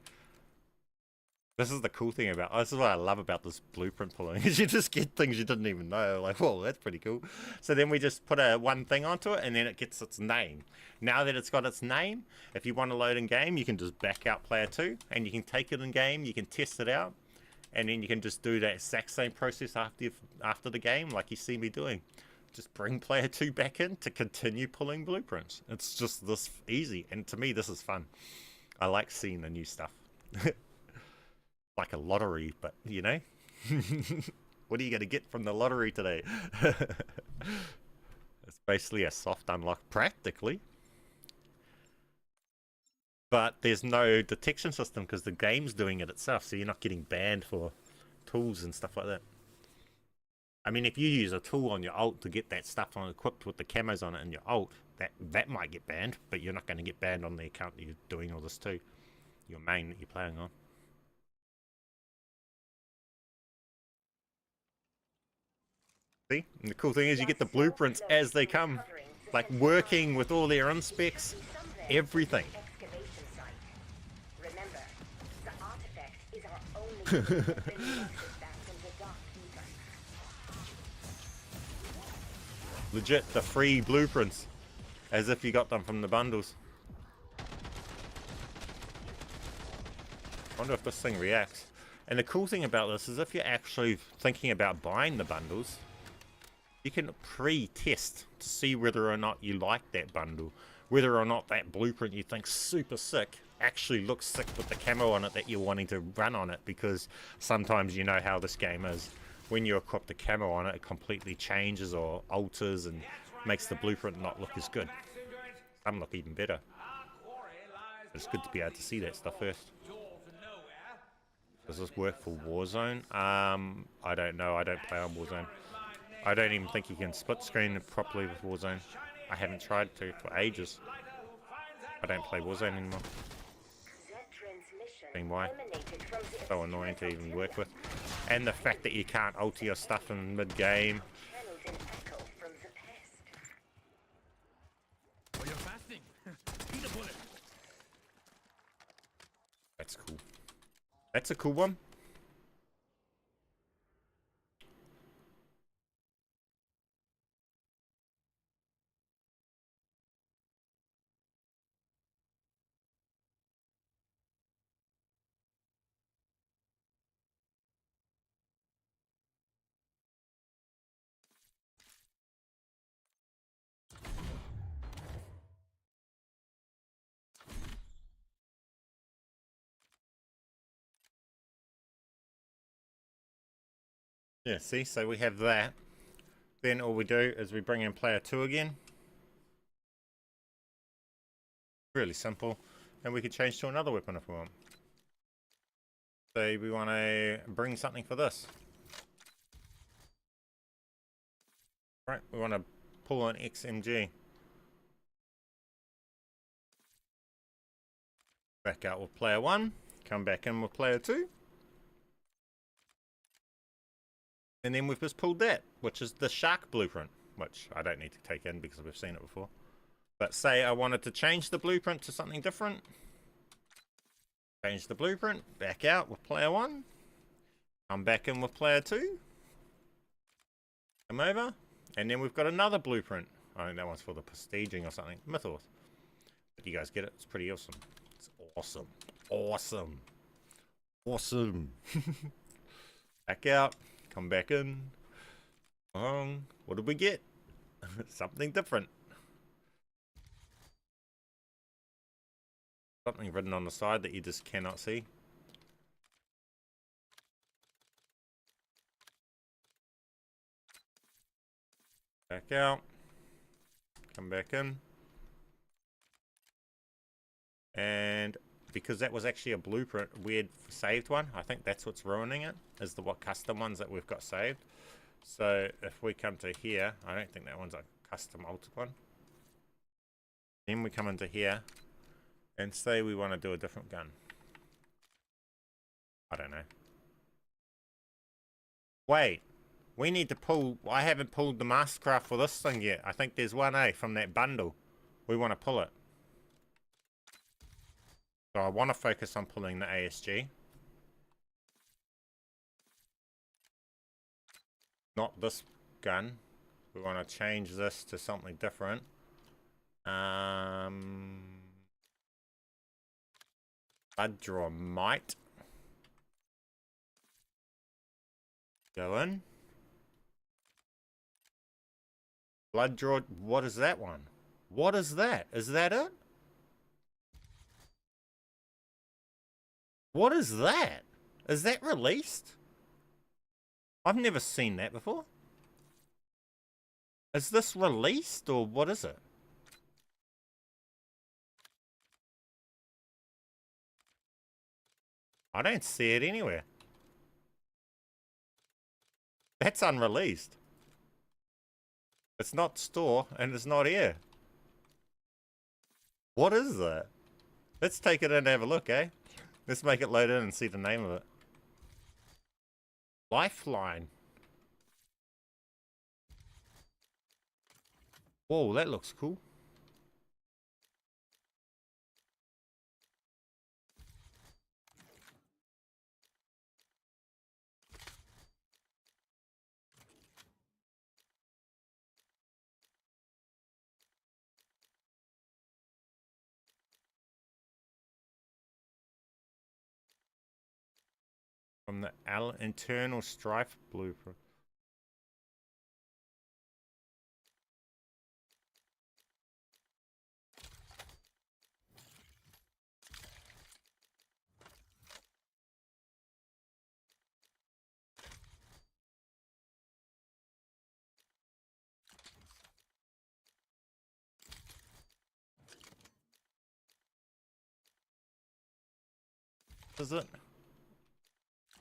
This is the cool thing about, this is what I love about this blueprint pulling, is you just get things you didn't even know. Like, whoa, that's pretty cool. So then we just put one thing onto it, and then it gets its name. Now that it's got its name, if you want to load in game, you can just back out player 2, and you can take it in game, you can test it out, and then you can just do that exact same process after the game, like you see me doing. Just bring player 2 back in to continue pulling blueprints. It's just this easy, and to me, this is fun. I like seeing the new stuff. Like a lottery, but you know. What are you going to get from the lottery today? It's basically a soft unlock, practically. But there's no detection system because the game's doing it itself, so you're not getting banned for tools and stuff like that. I mean, if you use a tool on your ult to get that stuff on equipped with the camos on it in your ult, that might get banned, but you're not going to get banned on the account that you're doing all this to. Your main that you're playing on. See? And the cool thing is you get the blueprints as they come. Like working with all their unspecs, everything. Remember, the artifact is our only Legit, the free blueprints. As if you got them from the bundles. I wonder if this thing reacts. And the cool thing about this is if you're actually thinking about buying the bundles, you can pre-test to see whether or not you like that bundle. Whether or not that blueprint you think's super sick actually looks sick with the camo on it that you're wanting to run on it. Because sometimes you know how this game is. When you equip the camo on it, it completely changes or alters and makes the blueprint not look as good. Some look even better. It's good to be able to see that stuff first. Does this work for Warzone? I don't know. I don't play on Warzone. I don't even think you can split screen properly with Warzone. I haven't tried to for ages. I don't play Warzone anymore. Why? So annoying to even work with. And the fact that you can't alter your stuff in mid-game. That's cool. That's a cool one. Yeah, see, so we have that. Then all we do is we bring in player 2 again. Really simple. And we can change to another weapon if we want. So we want to bring something for this. Right, we want to pull an XMG. Back out with player 1. Come back in with player 2. And then we've just pulled that, which is the shark blueprint, which I don't need to take in because we've seen it before. But say I wanted to change the blueprint to something different. Change the blueprint, back out with player 1. Come back in with player 2. Come over. And then we've got another blueprint. I think that one's for the prestiging or something. Mythos. But you guys get it? It's pretty awesome. It's awesome. Awesome. Awesome. Back out. Come back in. What did we get? Something different. Something written on the side that you just cannot see. Back out. Come back in. And because that was actually a blueprint, weird saved one. I think that's what's ruining it, is the what custom ones that we've got saved. So if we come to here, I don't think that one's a custom altered one. Then we come into here and say we want to do a different gun. I don't know. Wait, we need to pull. I haven't pulled the mastercraft for this thing yet. I think there's one from that bundle. We want to pull it. So I want to focus on pulling the ASG. Not this gun. We want to change this to something different. Blood draw might. Go in. Blood draw. What is that one? What is that? Is that it? What is that? Is that released? I've never seen that before. Is this released or what is it? I don't see it anywhere. That's unreleased. It's not store and it's not here. What is that? Let's take it in and have a look, eh? Let's make it load in and see the name of it. Lifeline. Whoa, that looks cool. From the internal strife blueprint. Is it?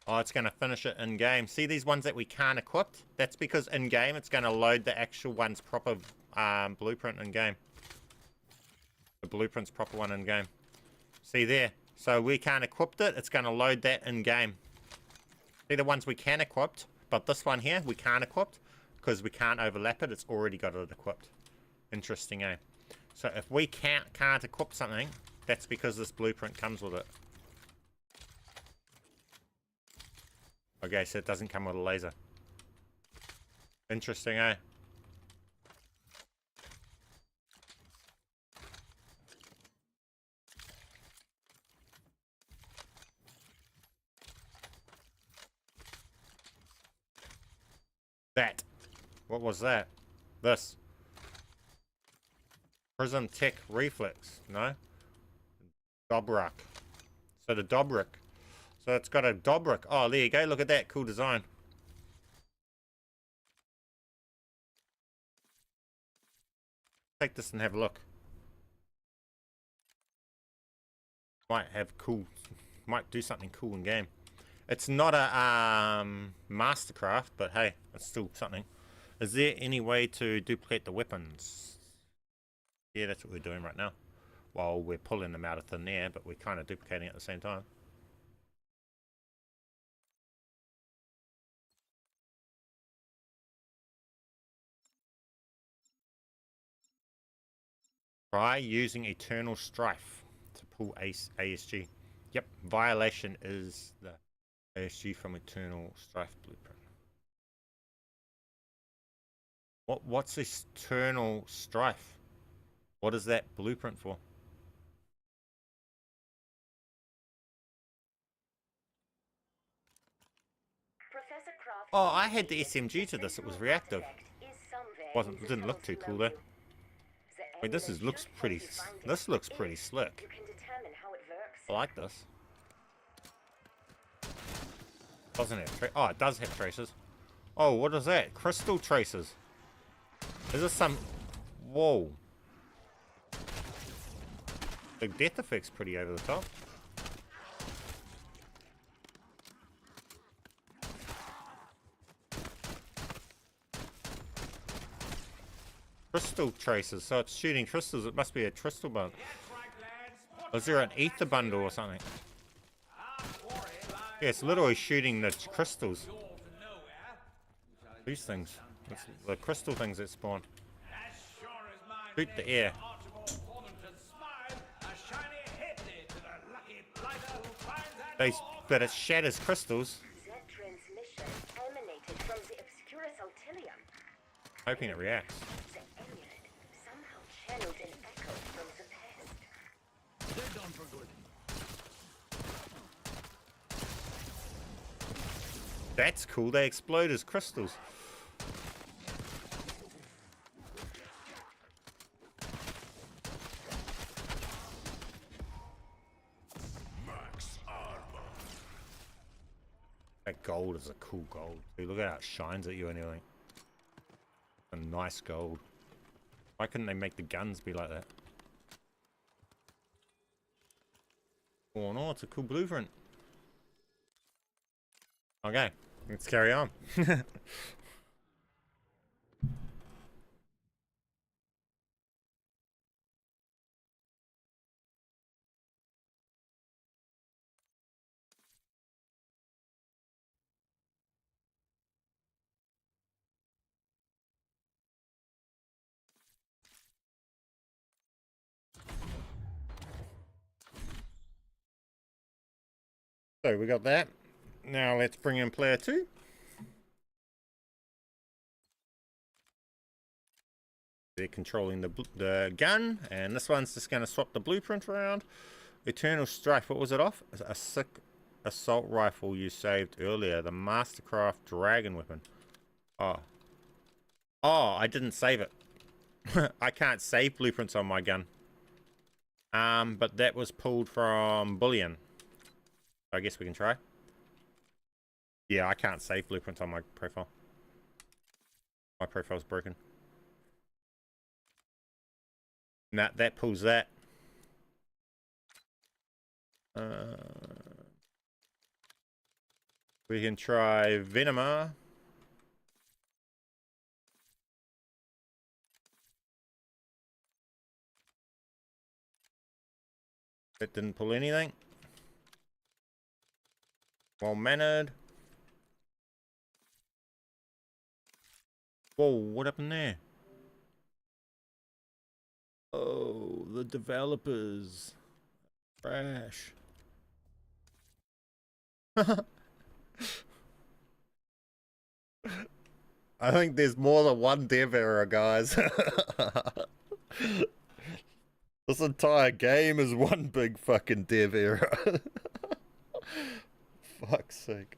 Oh, it's going to finish it in game. See these ones that we can't equip? That's because in game it's going to load the actual one's proper blueprint in game. The blueprint's proper one in game. See there? So we can't equip it. It's going to load that in game. See the ones we can equip, but this one here we can't equip because we can't overlap it. It's already got it equipped. Interesting, eh? So if we can't equip something, that's because this blueprint comes with it. Okay, so it doesn't come with a laser. Interesting, eh? That. What was that? This. Prism Tech Reflex. No? Dobrak. So the Dobrak. So it's got a Dobrik. Oh, there you go. Look at that. Cool design. Take this and have a look. Might have cool. Might do something cool in game. It's not a Mastercraft, but hey, it's still something. Is there any way to duplicate the weapons? Yeah, that's what we're doing right now. While we're pulling them out of thin air, but we're kind of duplicating at the same time. Try using Eternal Strife to pull ASG. Yep, violation is the ASG from Eternal Strife blueprint. What's this eternal strife? What is that blueprint for? Professor Croft. Oh, I had the SMG to this. It was reactive. Didn't look too cool though. Wait, this looks pretty. This looks pretty slick. You can determine how it works. I like this. Doesn't have oh, it does have traces. Oh, what is that? Crystal traces. Is this some... Whoa. The death effect's pretty over the top. Crystal traces, so it's shooting crystals. It must be a crystal bundle. Is there an ether bundle or something? Yeah, it's literally shooting the crystals. These things. It's the crystal things that spawn. Shoot the air. But it shatters crystals. That transmission emanated from the obscure Saltilium. Hoping it reacts. The amulet somehow channeled an echo from the past. They're done for good. That's cool. They explode as crystals. That gold is a cool gold. Dude, look at how it shines at you and everything. A nice gold. Why couldn't they make the guns be like that? Oh no, it's a cool blueprint. Okay, let's carry on. So we got that. Now let's bring in player 2. They're controlling the gun, and this one's just going to swap the blueprint around. Eternal Strife, what was it off? A sick assault rifle you saved earlier. The Mastercraft Dragon Weapon. Oh. Oh, I didn't save it. I can't save blueprints on my gun. But that was pulled from Bullion. I guess we can try. Yeah, I can't save blueprints on my profile. My profile's broken. Nah, that pulls that. We can try Venema. That didn't pull anything. Well-mannered. Whoa, what happened there? Oh, the developers. Trash. I think there's more than one dev error, guys. This entire game is one big fucking dev error. Fuck's sake.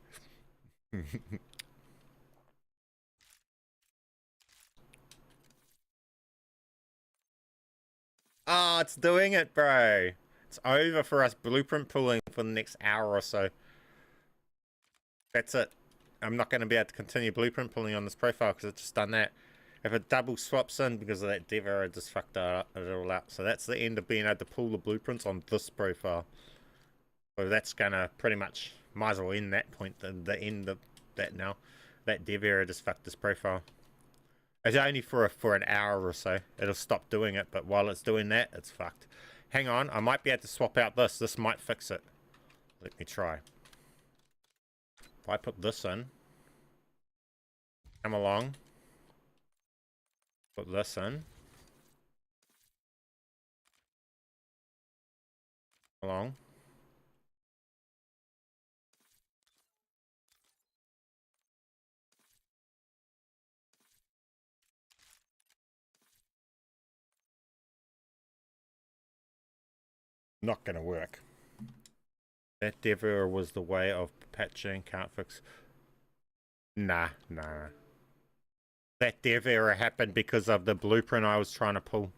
Ah, it's doing it, bro. It's over for us blueprint pulling for the next hour or so. That's it. I'm not going to be able to continue blueprint pulling on this profile because it's just done that. If it double swaps in because of that dev error, it just fucked it all up. So that's the end of being able to pull the blueprints on this profile. So that's going to pretty much, might as well end that point, the end of that now. That dev error just fucked this profile. It's only for an hour or so. It'll stop doing it, but while it's doing that, it's fucked. Hang on, I might be able to swap out this. This might fix it. Let me try. If I put this in, come along, put this in, along. not going to work. That dev error was the way of patching, can't fix. Nah. That dev error happened because of the blueprint I was trying to pull.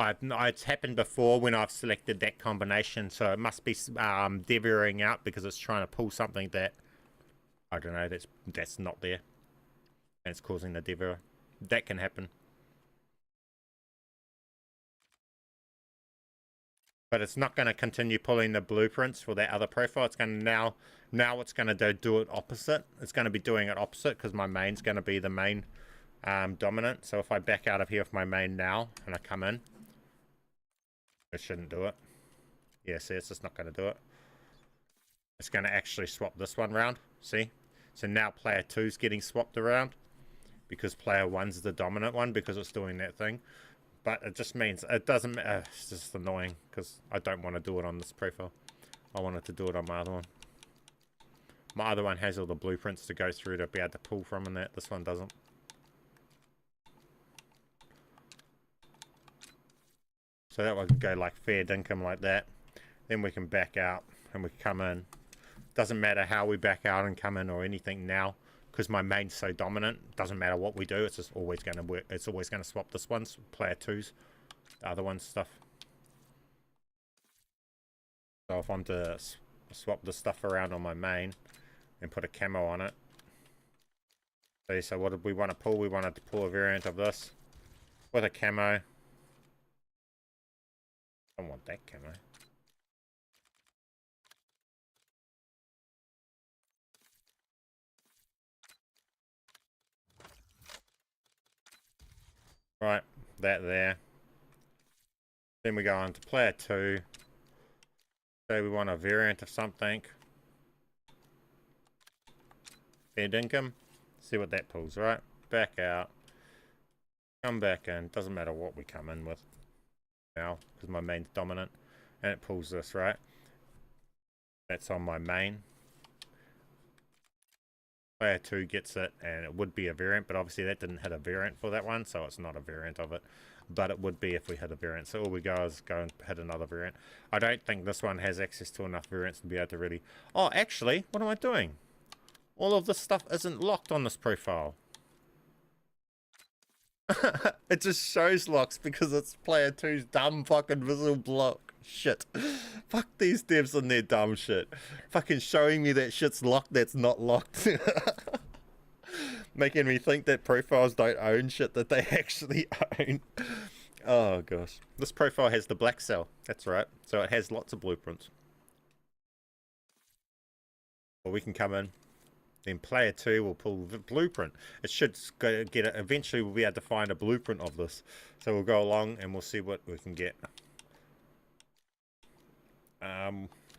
It's happened before when I've selected that combination, so it must be dev erroring out because it's trying to pull something that, I don't know, that's not there. And it's causing the dev error. That can happen. But it's not going to continue pulling the blueprints for that other profile. It's going to now it's going to do it opposite. It's going to be doing it opposite because my main's going to be the main dominant. So if I back out of here with my main now and I come in, it shouldn't do it. Yeah, see, it's just not going to do it. It's going to actually swap this one round. See? So now player 2's getting swapped around because player 1's the dominant one because it's doing that thing. But it just means it doesn't. It's just annoying because I don't want to do it on this profile. I wanted to do it on my other one. My other one has all the blueprints to go through to be able to pull from, and that this one doesn't. So that one can go like fair dinkum like that. Then we can back out and we come in. Doesn't matter how we back out and come in or anything now. Because my main's so dominant, doesn't matter what we do, it's just always going to work. It's always going to swap this one's, player 2's, the other one's stuff. So if I'm to swap the stuff around on my main and put a camo on it. Okay, so what did we want to pull? We wanted to pull a variant of this with a camo. I don't want that camo. Right, that there. Then we go on to player 2. So we want a variant of something. Fair dinkum. See what that pulls, right? Back out. Come back in. Doesn't matter what we come in with now, because my main's dominant. And it pulls this, right? That's on my main. Player 2 gets it, and it would be a variant, but obviously that didn't hit a variant for that one, so it's not a variant of it. But it would be if we hit a variant. So all we go is go and hit another variant. I don't think this one has access to enough variants to be able to really... Oh, actually, what am I doing? All of this stuff isn't locked on this profile. It just shows locks because it's player 2's dumb fucking visible block. Shit. Fuck these devs and their dumb shit. Fucking showing me that shit's locked that's not locked. Making me think that profiles don't own shit that they actually own. Oh gosh. This profile has the black cell. That's right. So it has lots of blueprints. Well, we can come in. Then player 2 will pull the blueprint. It should get it. Eventually we'll be able to find a blueprint of this. So we'll go along and we'll see what we can get.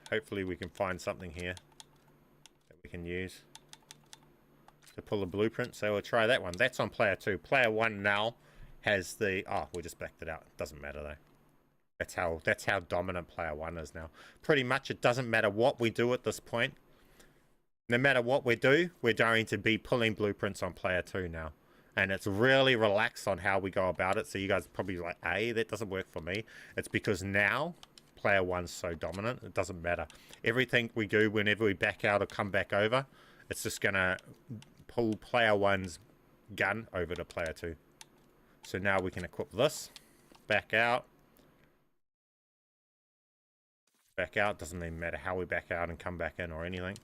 Hopefully we can find something here that we can use to pull a blueprint. So we'll try that one. That's on player 2. Player 1 now has the... Oh, we just backed it out. Doesn't matter though. That's how dominant player 1 is now. Pretty much it doesn't matter what we do at this point. No matter what we do, we're going to be pulling blueprints on player 2 now. And it's really relaxed on how we go about it. So you guys are probably like, hey, that doesn't work for me. It's because now player 1's so dominant, it doesn't matter. Everything we do whenever we back out or come back over, it's just going to pull player 1's gun over to player 2. So now we can equip this. Back out. Back out. Doesn't even matter how we back out and come back in or anything.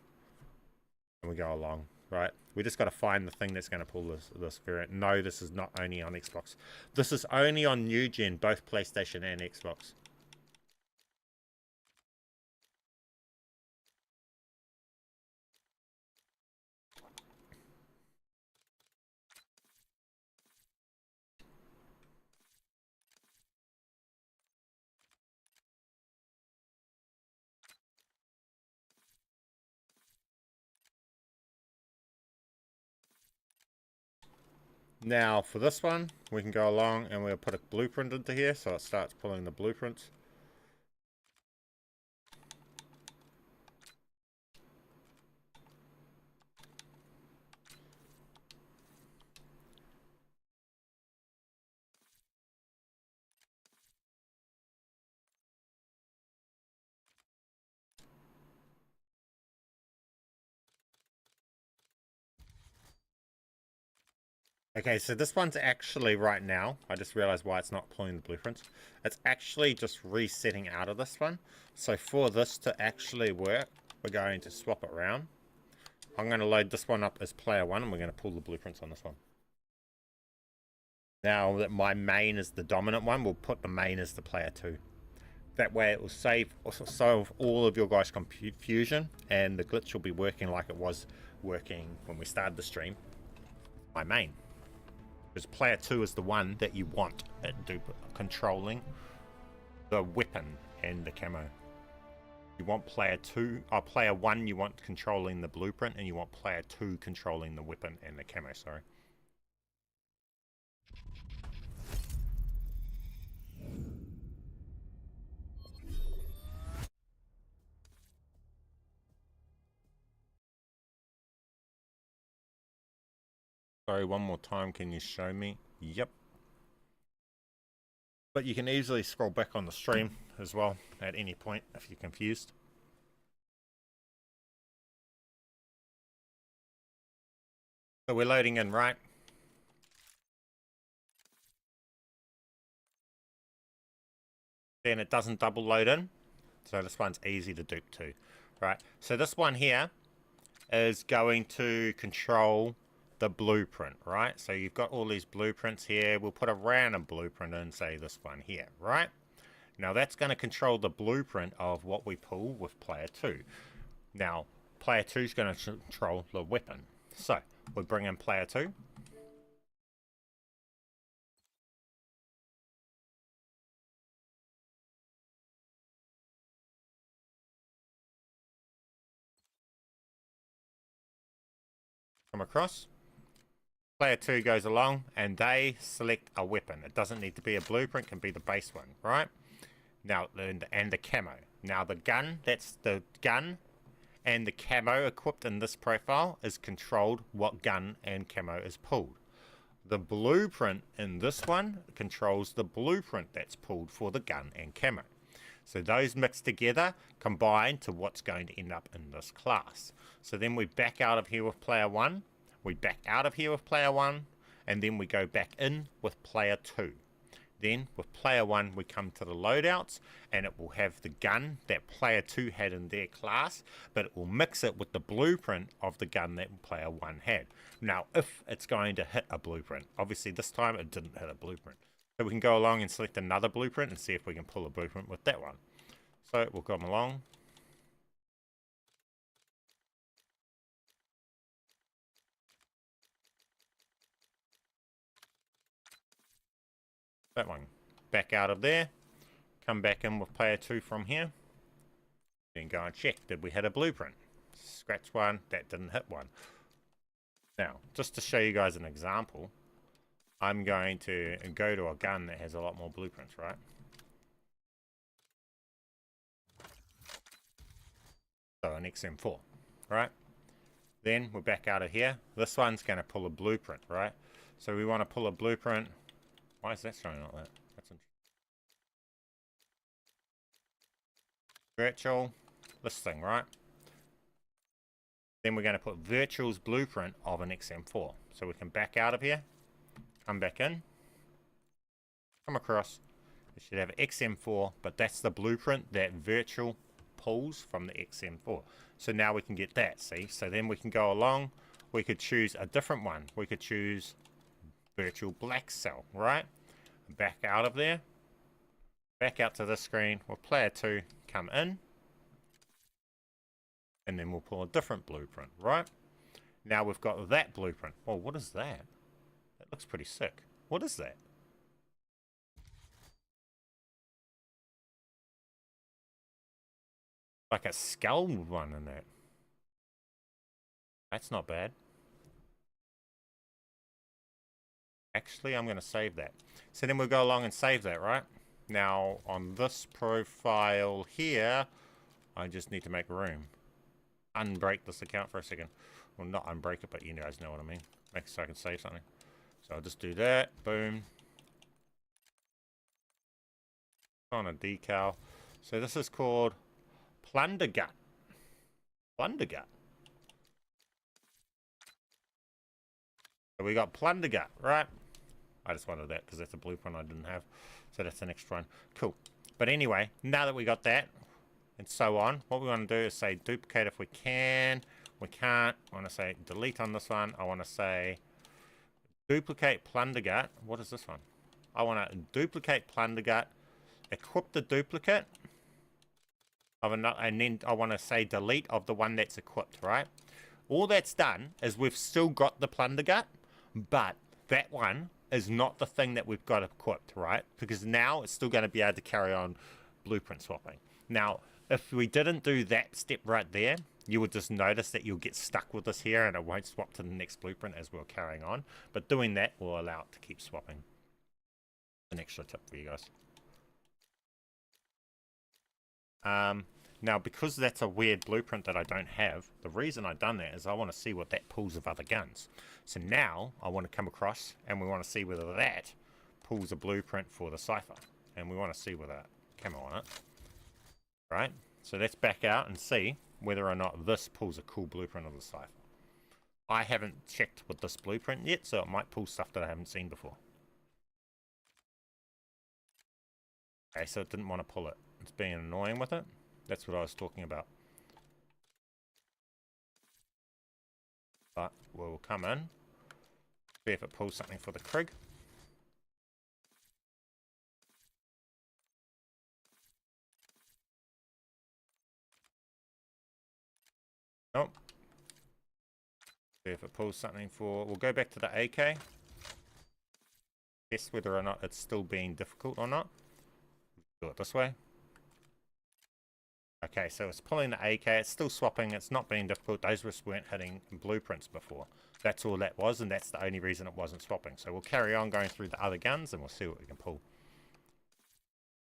And we go along, right? We just got to find the thing that's going to pull this variant. No, this is not only on Xbox. This is only on new gen, both PlayStation and Xbox. Now for this one, we can go along and we'll put a blueprint into here so it starts pulling the blueprints. Okay, so this one's actually right now, I just realized why it's not pulling the blueprints. It's actually just resetting out of this one. So for this to actually work, we're going to swap it around. I'm going to load this one up as player 1 and we're going to pull the blueprints on this one. Now that my main is the dominant one, we'll put the main as the player 2. That way it will solve all of your guys' confusion and the glitch will be working like it was working when we started the stream. My main. Because player 2 is the one that you want at controlling the weapon and the camo. You want player 2, or player 1 you want controlling the blueprint, and you want player 2 controlling the weapon and the camo, sorry. Sorry, one more time, can you show me? Yep. But you can easily scroll back on the stream as well at any point if you're confused. So we're loading in, right? Then it doesn't double load in. So this one's easy to dupe too, right? So this one here is going to control the blueprint, right? So you've got all these blueprints here. We'll put a random blueprint in, say this one here, right? Now that's going to control the blueprint of what we pull with player 2. Now player 2 is going to control the weapon. So we bring in player 2. Come across. Player 2 goes along and they select a weapon. It doesn't need to be a blueprint, can be the base one, right? Now, and the camo. Now the gun, that's the gun and the camo equipped in this profile is controlled what gun and camo is pulled. The blueprint in this one controls the blueprint that's pulled for the gun and camo. So those mixed together combine to what's going to end up in this class. So then we back out of here with player 1. We back out of here with player 1, and then we go back in with player 2. Then with player 1 we come to the loadouts, and it will have the gun that player 2 had in their class, but it will mix it with the blueprint of the gun that player 1 had. Now if it's going to hit a blueprint, obviously this time it didn't hit a blueprint. So we can go along and select another blueprint and see if we can pull a blueprint with that one. So we'll come along. That one. Back out of there. Come back in with player 2 from here. Then go and check. Did we hit a blueprint? Scratch one. That didn't hit one. Now, just to show you guys an example, I'm going to go to a gun that has a lot more blueprints, right? So an XM4, right? Then we're back out of here. This one's going to pull a blueprint, right? So we want to pull a blueprint. Why is that showing like that? That's interesting. Virtual, this thing, right? Then we're going to put virtual's blueprint of an XM4. So we can back out of here, come back in, come across. It should have XM4, but that's the blueprint that virtual pulls from the XM4. So now we can get that, see? So then we can go along. We could choose a different one. We could choose virtual black cell, right? Back out of there, back out to this screen with player 2, come in, and then we'll pull a different blueprint, right? Now we've got that blueprint. Oh, what is that? That looks pretty sick. What is that? Like a skull one in that. That's not bad. Actually, I'm going to save that. So then we'll go along and save that, right? Now, on this profile here, I just need to make room. Unbreak this account for a second. Well, not unbreak it, but you guys know what I mean. Make so I can save something. So I'll just do that. Boom. On a decal. So this is called Plunder Gut. Plunder Gut. So we got Plunder Gut, right? I just wanted that because that's a blueprint I didn't have. So that's an extra one. Cool. But anyway, now that we got that, and so on, what we want to do is say duplicate if we can. We can't. I want to say delete on this one. I want to say duplicate Plunder Gut. What is this one? I want to duplicate Plunder Gut, equip the duplicate of another, and then I want to say delete of the one that's equipped, right? All that's done is we've still got the Plunder Gut, but that one is not the thing that we've got equipped, right? Because now it's still going to be able to carry on blueprint swapping. Now, if we didn't do that step right there, you would just notice that you'll get stuck with this here and it won't swap to the next blueprint as we're carrying on. But doing that will allow it to keep swapping. An extra tip for you guys. Now, because that's a weird blueprint that I don't have, the reason I've done that is I want to see what that pulls of other guns. So now I want to come across and we want to see whether that pulls a blueprint for the Cypher. And we want to see whether camo on it. Right? So let's back out and see whether or not this pulls a cool blueprint of the Cypher. I haven't checked with this blueprint yet, so it might pull stuff that I haven't seen before. Okay, so it didn't want to pull it. It's being annoying with it. That's what I was talking about. But we'll come in, see if it pulls something for the Krig. Nope. See if it pulls something for... We'll go back to the AK. Test whether or not it's still being difficult or not. Do it this way. Okay, so it's pulling the AK, it's still swapping, it's not being difficult. Those weren't hitting blueprints before. That's all that was, and that's the only reason it wasn't swapping. So we'll carry on going through the other guns, and we'll see what we can pull.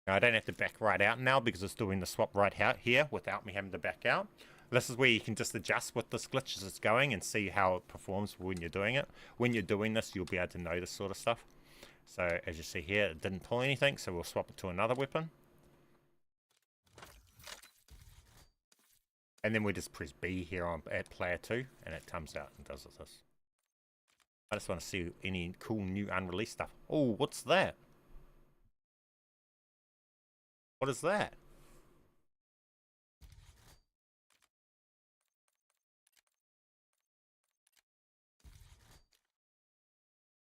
Now, I don't have to back right out now, because it's doing the swap right out here, without me having to back out. This is where you can just adjust with this glitch as it's going, and see how it performs when you're doing it. When you're doing this, you'll be able to know this sort of stuff. So, as you see here, it didn't pull anything, so we'll swap it to another weapon. And then we just press B here on at player 2, and it comes out and does this. I just want to see any cool new unreleased stuff. Oh, what's that? What is that?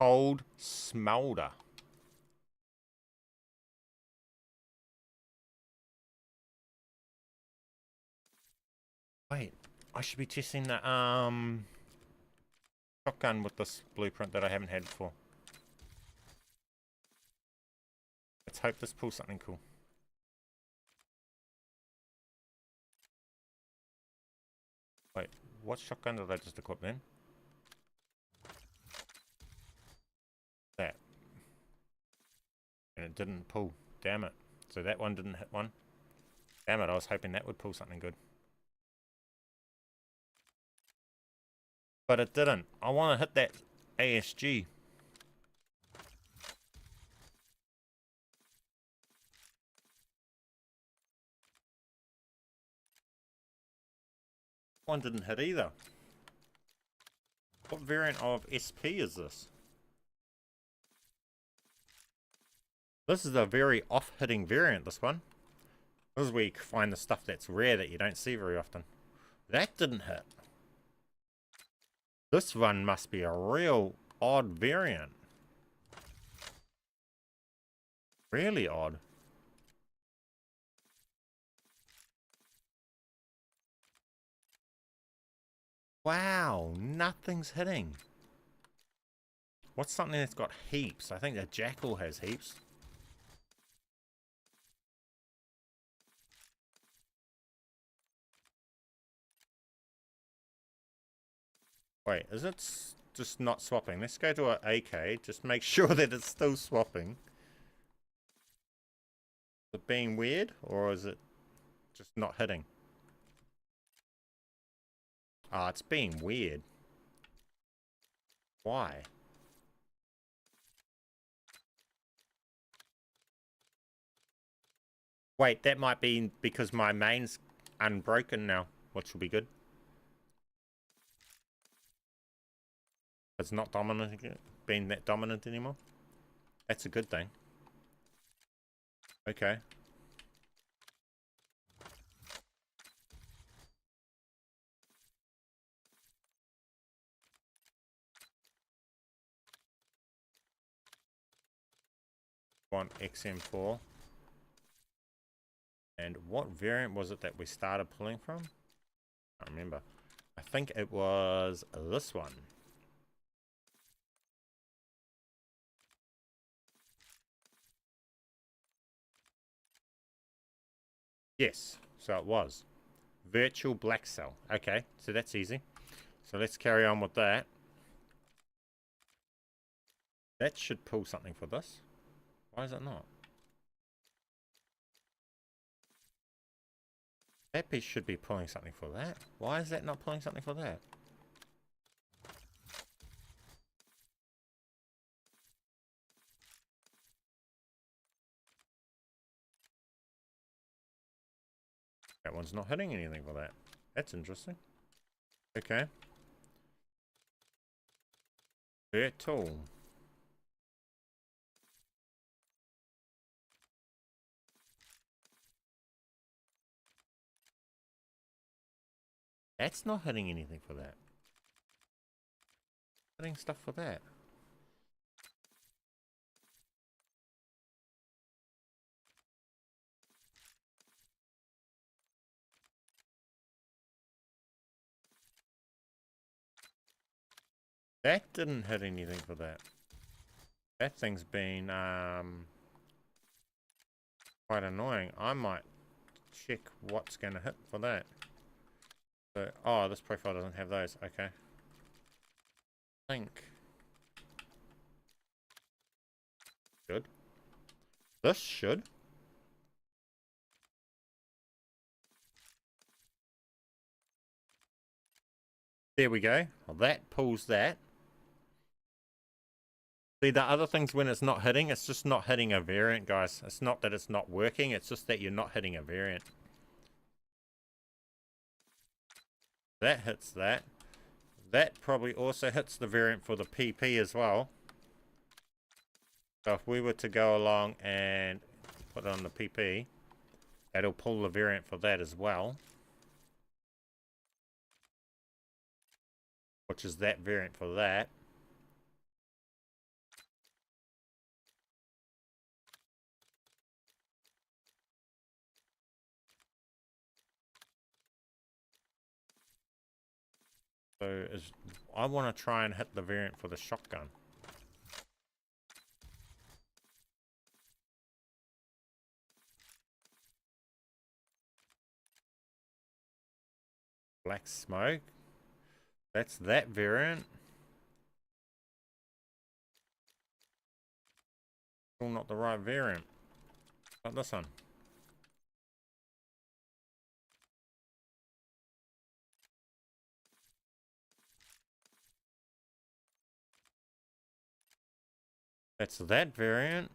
Cold Smolder. Wait, I should be testing the shotgun with this blueprint that I haven't had before. Let's hope this pulls something cool. Wait, what shotgun did I just equip then? That. And it didn't pull. Damn it. So that one didn't hit one. Damn it, I was hoping that would pull something good. But it didn't. I want to hit that ASG. One didn't hit either. What variant of SP is this? This is a very off-hitting variant, this one. This is where you find the stuff that's rare that you don't see very often. That didn't hit. This one must be a real odd variant. Really odd. Wow, nothing's hitting. What's something that's got heaps? I think the Jackal has heaps. Wait, is it just not swapping? Let's go to an AK, just make sure that it's still swapping. Is it being weird, or is it just not hitting? Ah, it's being weird. Why? Wait, that might be because my main's unbroken now, which will be good. It's not dominant, being that dominant anymore. That's a good thing. Okay. One XM4. And what variant was it that we started pulling from? I don't remember. I think it was this one. Yes, so it was. Virtual black cell. Okay, so that's easy. So let's carry on with that. That should pull something for this. Why is it not? That piece should be pulling something for that. Why is that not pulling something for that? That one's not hitting anything for that. That's interesting. Okay. Virtual. That's not hitting anything for that. Hitting stuff for that. That didn't hit anything for that. That thing's been quite annoying. I might check what's going to hit for that. So, oh, this profile doesn't have those. Okay. Think. Should. This should. There we go. Well, that pulls that. See, the other things when it's not hitting, it's just not hitting a variant, guys. It's not that it's not working, it's just that you're not hitting a variant. That hits that. That probably also hits the variant for the PP as well. So if we were to go along and put it on the PP, that'll pull the variant for that as well. Which is that variant for that. So I want to try and hit the variant for the shotgun. Black smoke. That's that variant. Still not the right variant. Not this one. That's that variant.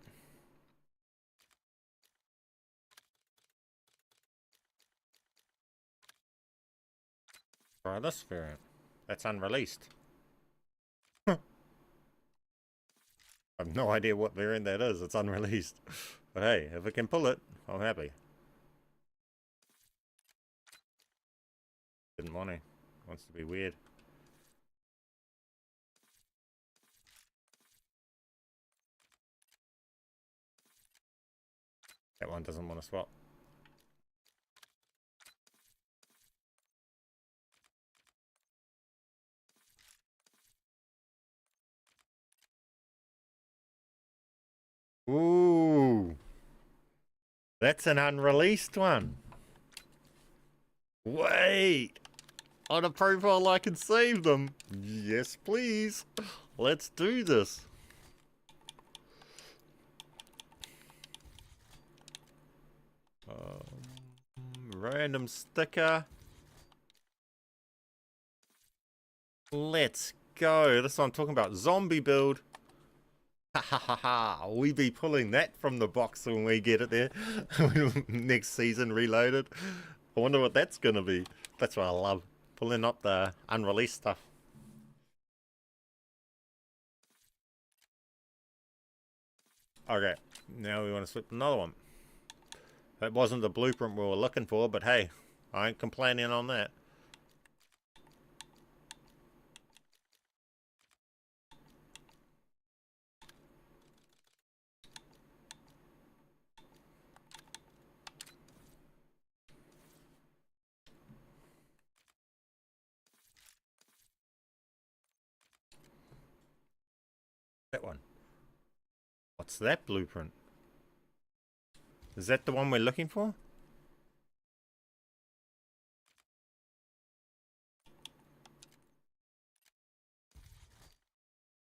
Try this variant. That's unreleased. I have no idea what variant that is. It's unreleased. But hey, if it can pull it, I'm happy. Didn't want to. Wants to be weird. That one doesn't want to swap. Ooh. That's an unreleased one. Wait. On a profile I can save them. Yes, please. Let's do this. Random sticker. Let's go. That's what I'm talking about. Zombie build. Ha ha ha ha. We be pulling that from the box when we get it there. Next season reloaded. I wonder what that's going to be. That's what I love. Pulling up the unreleased stuff. Okay, now we want to slip another one. That wasn't the blueprint we were looking for, but hey, I ain't complaining on that. That one. What's that blueprint? Is that the one we're looking for?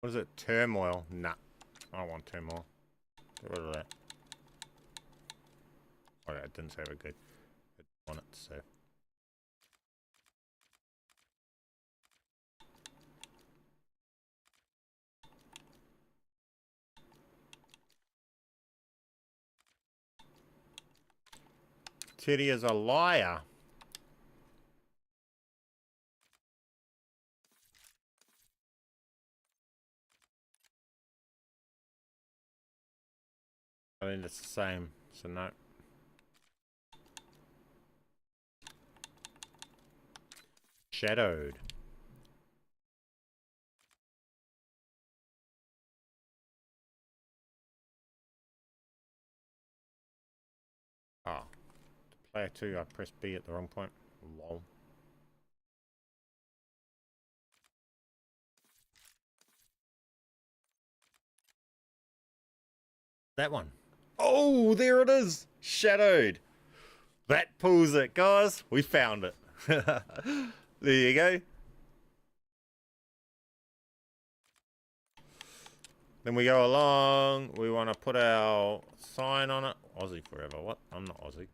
What is it? Turmoil? Nah. I don't want turmoil. Get rid of that. Okay, it didn't say we're good. I didn't want it, so. Teddy is a liar. I think it's the same, so no. Shadowed. Ah. Player 2, I pressed B at the wrong point. Lol. That one. Oh, there it is. Shadowed. That pulls it, guys. We found it. There you go. Then we go along. We want to put our sign on it. Aussie forever. What? I'm not Aussie.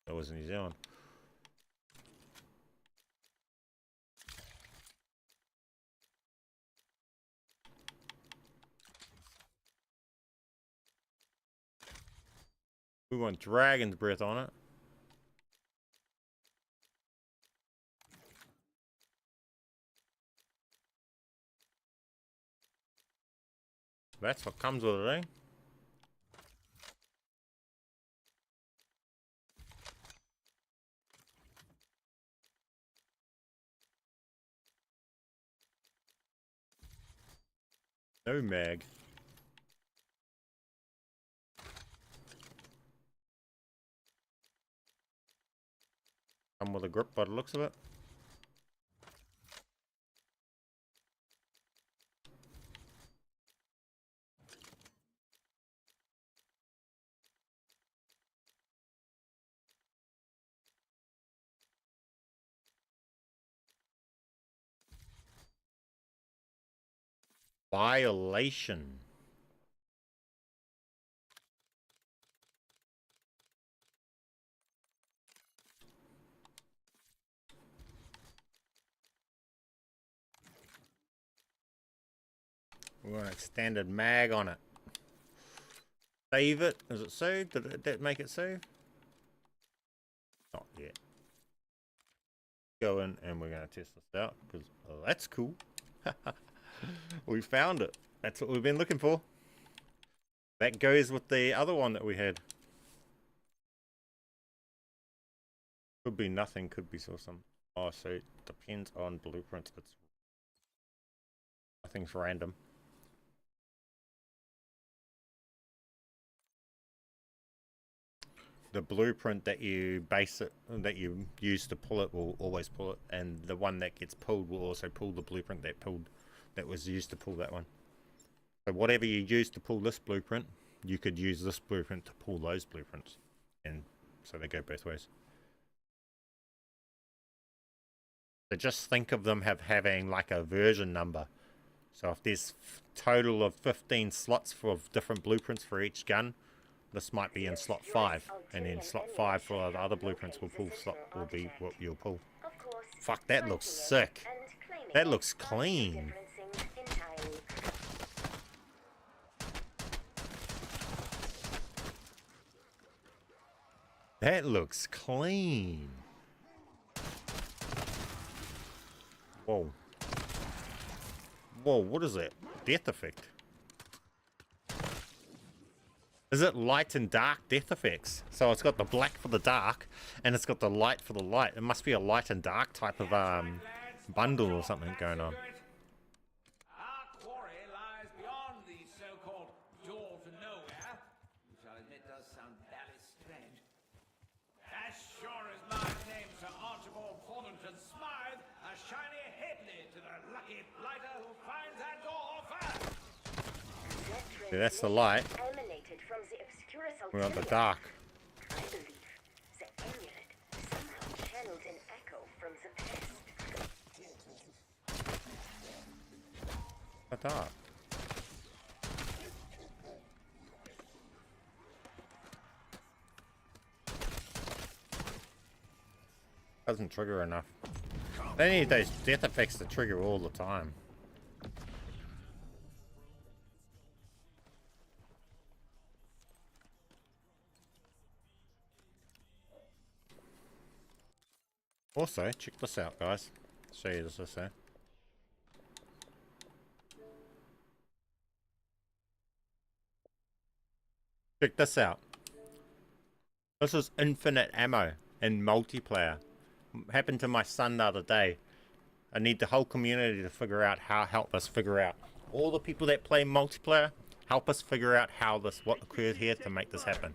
That was New Zealand. We want dragon's breath on it. That's what comes with it, eh? No mag. Come with a grip by the looks of it. Violation. We want an extended mag on it. Save it. Is it saved? Did that make it save? Not yet. Go in and we're going to test this out because that's cool. We found it. That's what we've been looking for. That goes with the other one that we had. Could be nothing, could be some. Oh, so it depends on blueprints. It's nothing's random. The blueprint that you you use to pull it will always pull it, and the one that gets pulled will also pull the blueprint that was used to pull that one. So whatever you use to pull this blueprint, you could use this blueprint to pull those blueprints, and so they go both ways. So just think of them having like a version number. So if there's total of 15 slots for different blueprints for each gun, this might be in slot 5, and then slot 5 for the other blueprints will be what you'll pull. Fuck, that looks sick. That looks clean. That looks clean. Whoa. Whoa, what is that? Death effect. Is it light and dark death effects? So it's got the black for the dark, and it's got the light for the light. It must be a light and dark type of bundle or something going on. Our quarry lies beyond the so-called door to nowhere, which I admit does sound very strange. As sure as my name's Sir Archibald Thornton Smythe, a shiny headley to the lucky blighter who finds that door first. Yeah, that's the light. Emanated from the obscurus We're on the ulterior. dark. I believe the amulet somehow channeled an echo from the past. The dark. Doesn't trigger enough. They need those death effects to trigger all the time. Also, check this out, guys. Show you this, eh? Check this out. This is infinite ammo in multiplayer. Happened to my son the other day. I need the whole community to figure out help us figure out. All the people that play multiplayer, help us figure out how what occurred here to make this happen.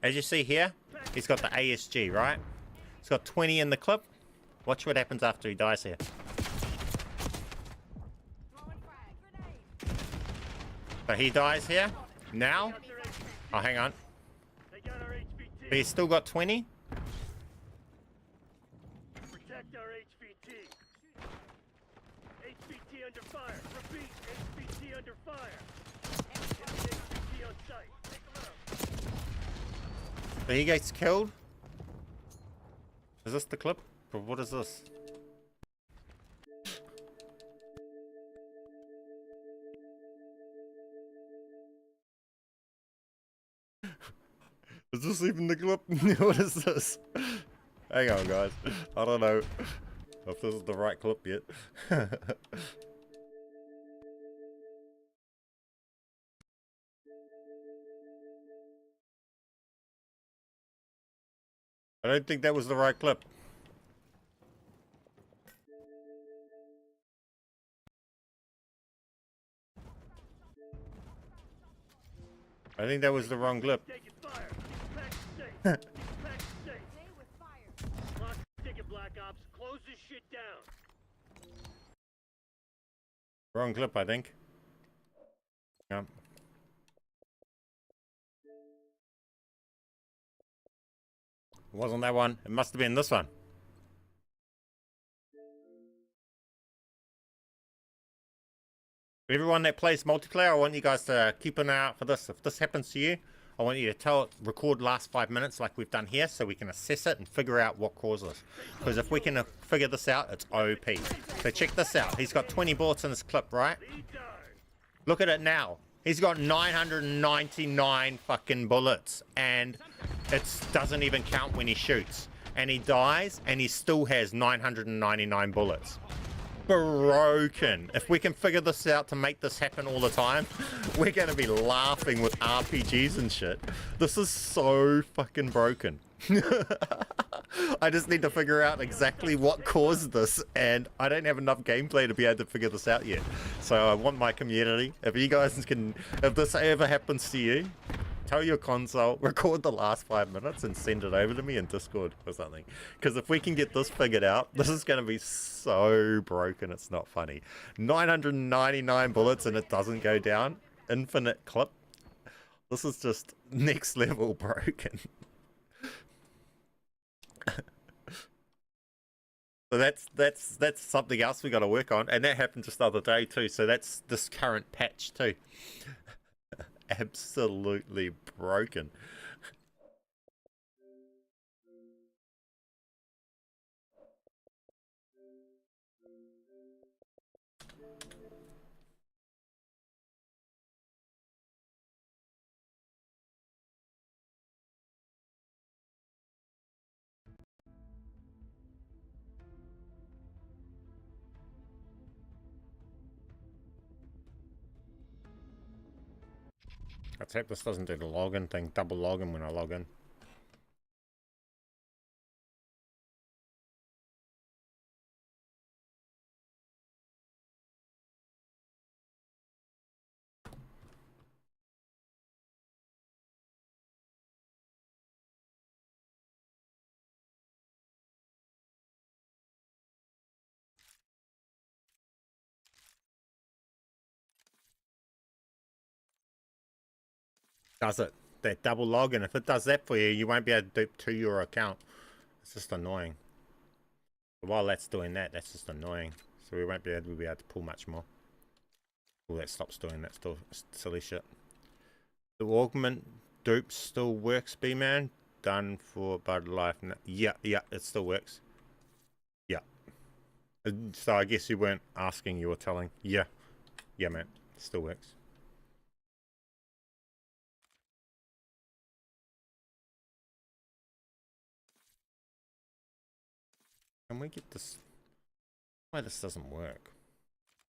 As you see here, he's got the ASG, right? He's got 20 in the clip. Watch what happens after he dies here. So he dies here. Now, oh, hang on. But he's still got 20. Protect our HVT. HVT under fire. Repeat, HVT under fire. Enemy HVT on site. Take him out. So he gets killed. Is this the clip? Or what is this? Is this even the clip? What is this? Hang on, guys. I don't know if this is the right clip yet. I don't think that was the right clip. I think that was the wrong clip. Taking fire. Pack safe. Pack safe. Stay with fire. Clock ticket, Black Ops. Close this shit down. Wrong clip, I think. Yeah. It wasn't that one. It must have been this one. Everyone that plays multiplayer, I want you guys to keep an eye out for this. If this happens to you, I want you to record last 5 minutes like we've done here so we can assess it and figure out what caused this. Because if we can figure this out, it's OP. So check this out. He's got 20 bullets in this clip, right? Look at it now. He's got 999 fucking bullets and it doesn't even count when he shoots. And he dies and he still has 999 bullets. Broken. If we can figure this out to make this happen all the time, we're going to be laughing with RPGs and shit. This is so fucking broken. I just need to figure out exactly what caused this, and I don't have enough gameplay to be able to figure this out yet. So I want my community, if you guys can, if this ever happens to you, tell your console, record the last 5 minutes and send it over to me in Discord or something. Because if we can get this figured out, this is going to be so broken, it's not funny. 999 bullets and it doesn't go down. Infinite clip. This is just next level broken. So that's something else we got to work on, and that happened just the other day too. So that's this current patch too. Absolutely broken. Let's hope this doesn't do the login thing, double login when I log in. Does it? That double login. If it does that for you, you won't be able to dupe to your account. It's just annoying. While that's doing that, that's just annoying. So we won't be able to pull much more. Oh, that stops doing that. Still silly shit. The augment dupe still works, B-Man. Done for Bud Life. Yeah, it still works. Yeah. So I guess you weren't asking, you were telling. Yeah, man. It still works. Can we get this? Why this doesn't work?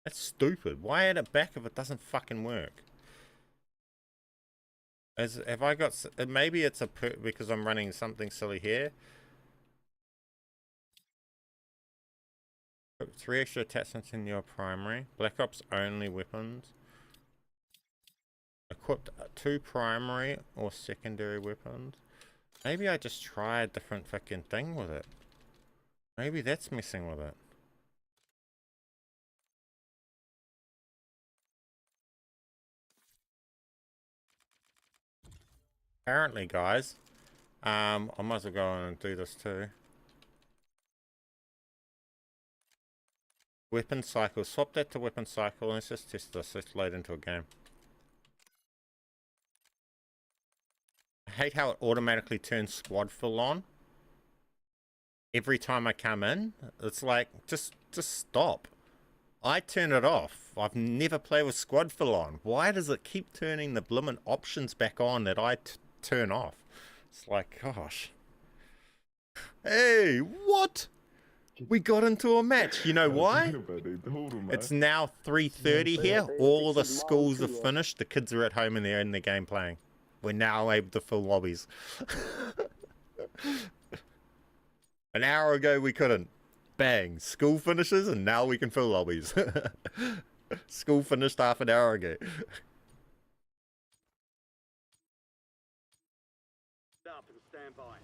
That's stupid. Why add it back if it doesn't fucking work? Have I got? Maybe it's because I'm running something silly here. 3 extra attachments in your primary. Black Ops only weapons. Equipped 2 primary or secondary weapons. Maybe I just try a different fucking thing with it. Maybe that's messing with it. Apparently, guys, I might as well go on and do this too. Weapon cycle. Swap that to weapon cycle. Let's just test this. Let's load into a game. I hate how it automatically turns squad full on. Every time I come in, it's like, just stop. I turn it off. I've never played with squad full on. Why does it keep turning the bloomin' options back on that I turn off? It's like, gosh. Hey, what? We got into a match. You know why? It's now 3:30 here. All the schools are finished. The kids are at home and they're in the game playing. We're now able to fill lobbies. An hour ago we couldn't. Bang. School finishes and now we can fill lobbies. School finished half an hour ago. Stop and stand by.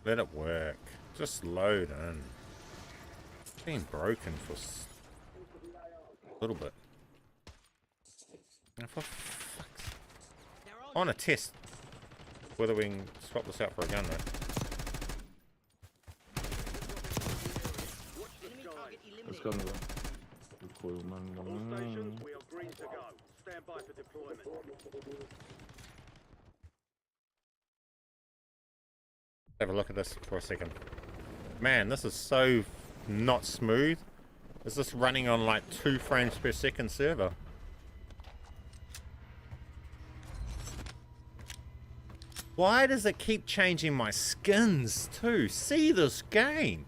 Let it work. Just load in. It's been broken for a little bit. And for fuck's... I want to test whether we can swap this out for a gun though. Let's go. All stations, we are green to go. Stand by for deployment. Have a look at this for a second. Man, this is so not smooth. Is this running on like 2 frames per second server? Why does it keep changing my skins too? See this game.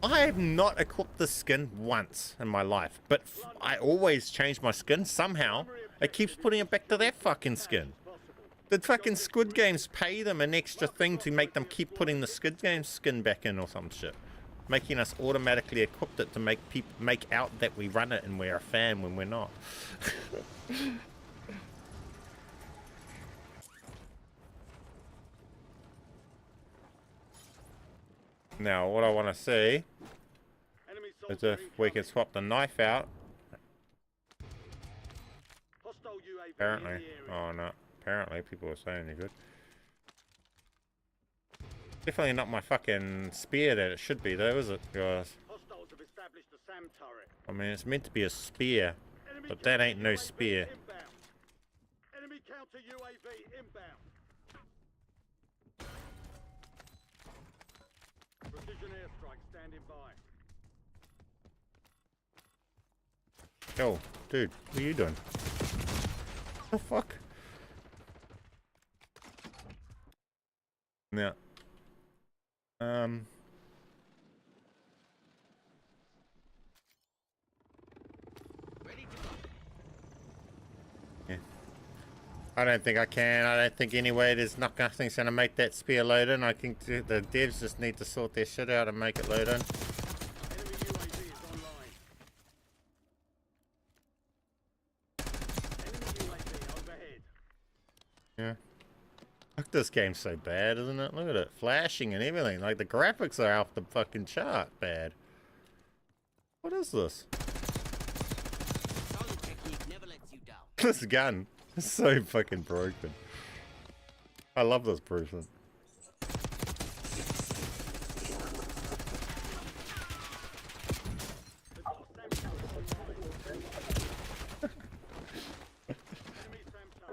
I have not equipped the skin once in my life, but I always change my skin somehow. It keeps putting it back to that fucking skin. Did fucking Squid Games pay them an extra thing to make them keep putting the Squid Games skin back in or some shit? Making us automatically equip it to make people make out that we run it and we're a fan when we're not. Now, what I want to see is if we can swap the knife out. Apparently. Oh no. Apparently, people were saying you're good. Definitely not my fucking spear that it should be though, is it, guys? I mean, it's meant to be a spear, but that ain't no spear. Enemy counter UAV inbound. Precision airstrike standing by. Yo, dude, what are you doing? What the fuck? Yeah. I don't think I can. I don't think anyway. There's nothing's going to make that spear load in. I think the devs just need to sort their shit out and make it load in. Enemy UAV is online. Enemy UAV overhead. Yeah. Look, this game's so bad, isn't it? Look at it. Flashing and everything. Like, the graphics are off the fucking chart bad. What is this? Solid technique never lets you down. This gun is so fucking broken. I love this person.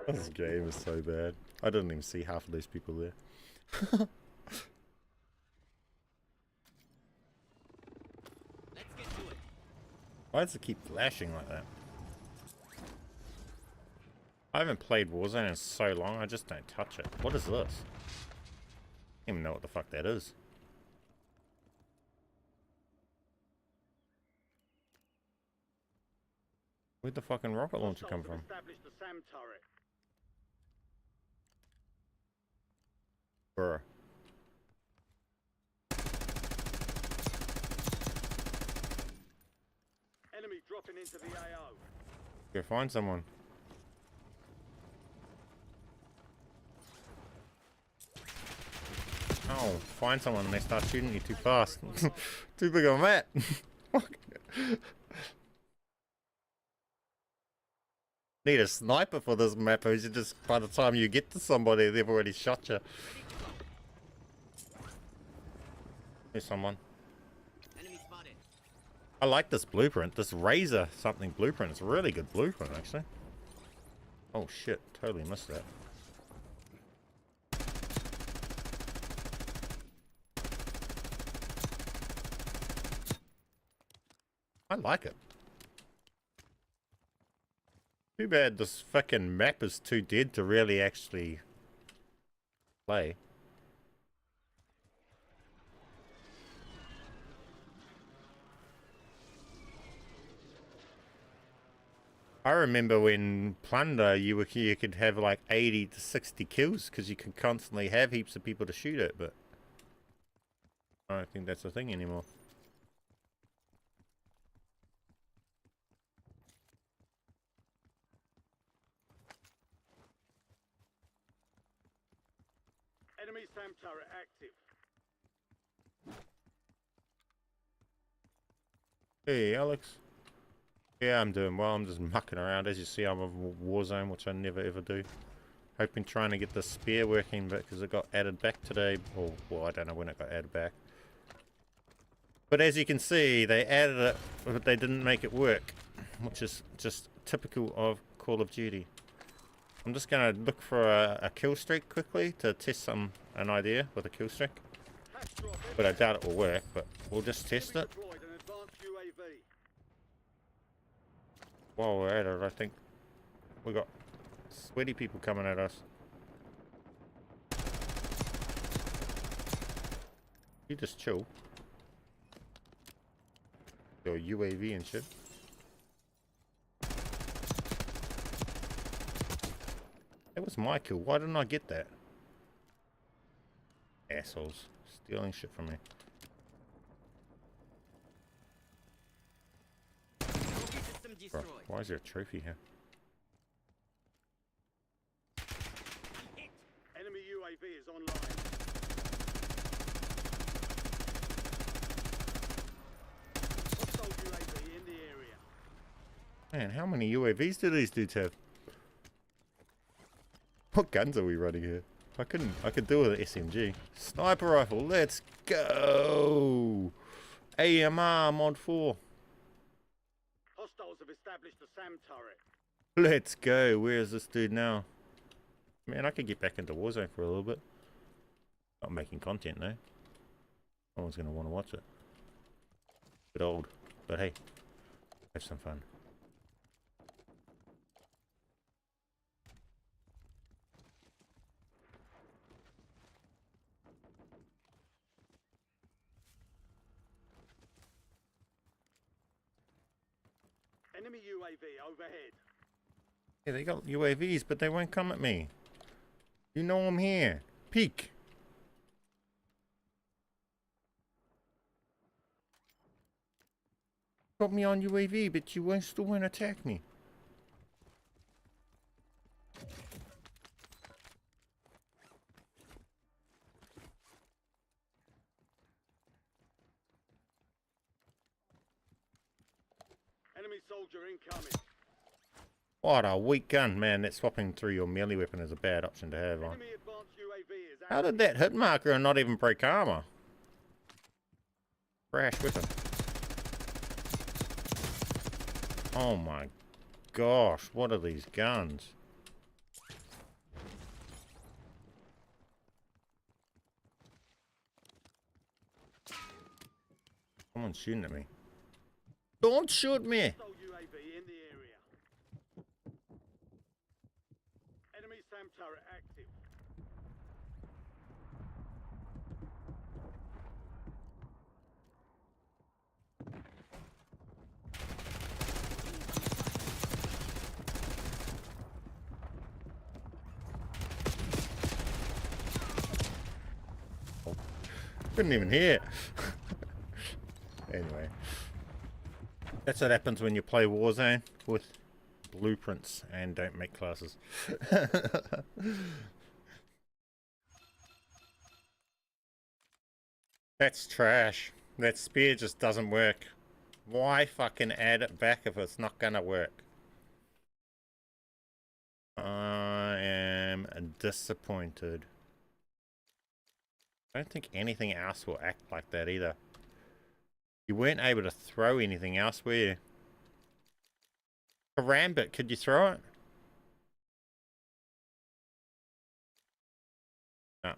This game is so bad. I didn't even see half of these people there. Let's get to it. Why does it keep flashing like that? I haven't played Warzone in so long, I just don't touch it. What is this? I don't even know what the fuck that is. Where'd the fucking rocket launcher come from? Established the SAM turret. Bruh. Enemy dropping into the AO. Go find someone. Oh, find someone and they start shooting you too fast. Too big of a map. Fuck. Need a sniper for this map, or is it just by the time you get to somebody, they've already shot you? There's someone. Enemy spotted. I like this blueprint. This Razor something blueprint. It's a really good blueprint, actually. Oh shit, totally missed that. I like it. Too bad this fucking map is too dead to really actually play. I remember when Plunder, you could have like 80 to 60 kills because you can constantly have heaps of people to shoot at, but I don't think that's a thing anymore. Enemy SAM turret active. Hey, Alex. Yeah, I'm doing well. I'm just mucking around. As you see, I'm on Warzone, which I never ever do. Hoping trying to get the spear working, but because it got added back today. Or, well, I don't know when it got added back. But as you can see, they added it, but they didn't make it work. Which is just typical of Call of Duty. I'm just going to look for a kill streak quickly to test an idea with a kill streak. Hatch drop. But I doubt it will work, but we'll just test it. Deployed an advanced UAV. While we're at it, I think we got sweaty people coming at us. You just chill. Your UAV and shit. That was my kill. Why didn't I get that? Assholes. Stealing shit from me. Trophy system Bro, destroyed. why is there a trophy here? I'm hit. Enemy UAV is online. Hostile UAV in the area. Man, how many UAVs do these dudes have? What guns are we running here? I could do with an SMG. Sniper rifle, let's go! AMR mod 4. Hostiles have established a SAM turret. Let's go. Where is this dude now? Man, I could get back into Warzone for a little bit. Not making content though. No one's gonna want to watch it. Bit old, but hey, have some fun. Enemy UAV overhead. Yeah, they got UAVs, but they won't come at me. You know I'm here. Peek. Got me on UAV, but you won't still won't attack me. Enemy soldier incoming. What a weak gun, man. That swapping through your melee weapon is a bad option to have on. Enemy advanced UAV is How did that hit marker and not even break armor? Crash weapon. Oh my gosh, what are these guns? Someone's shooting at me. Don't shoot me! UAV in the area. Enemy SAM turret active. Couldn't even hear it. Anyway. That's what happens when you play Warzone with blueprints and don't make classes. That's trash. That spear just doesn't work. Why fucking add it back if it's not gonna work? I am disappointed. I don't think anything else will act like that either. You weren't able to throw anything else, were you? Karambit, could you throw it? No.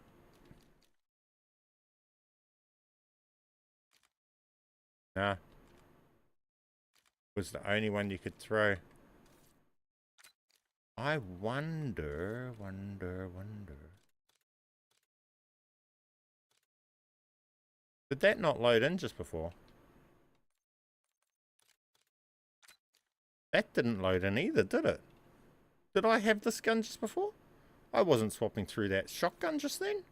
No. Was the only one you could throw. I wonder. Did that not load in just before? That didn't load in either, did it? Did I have this gun just before? I wasn't swapping through that shotgun just then.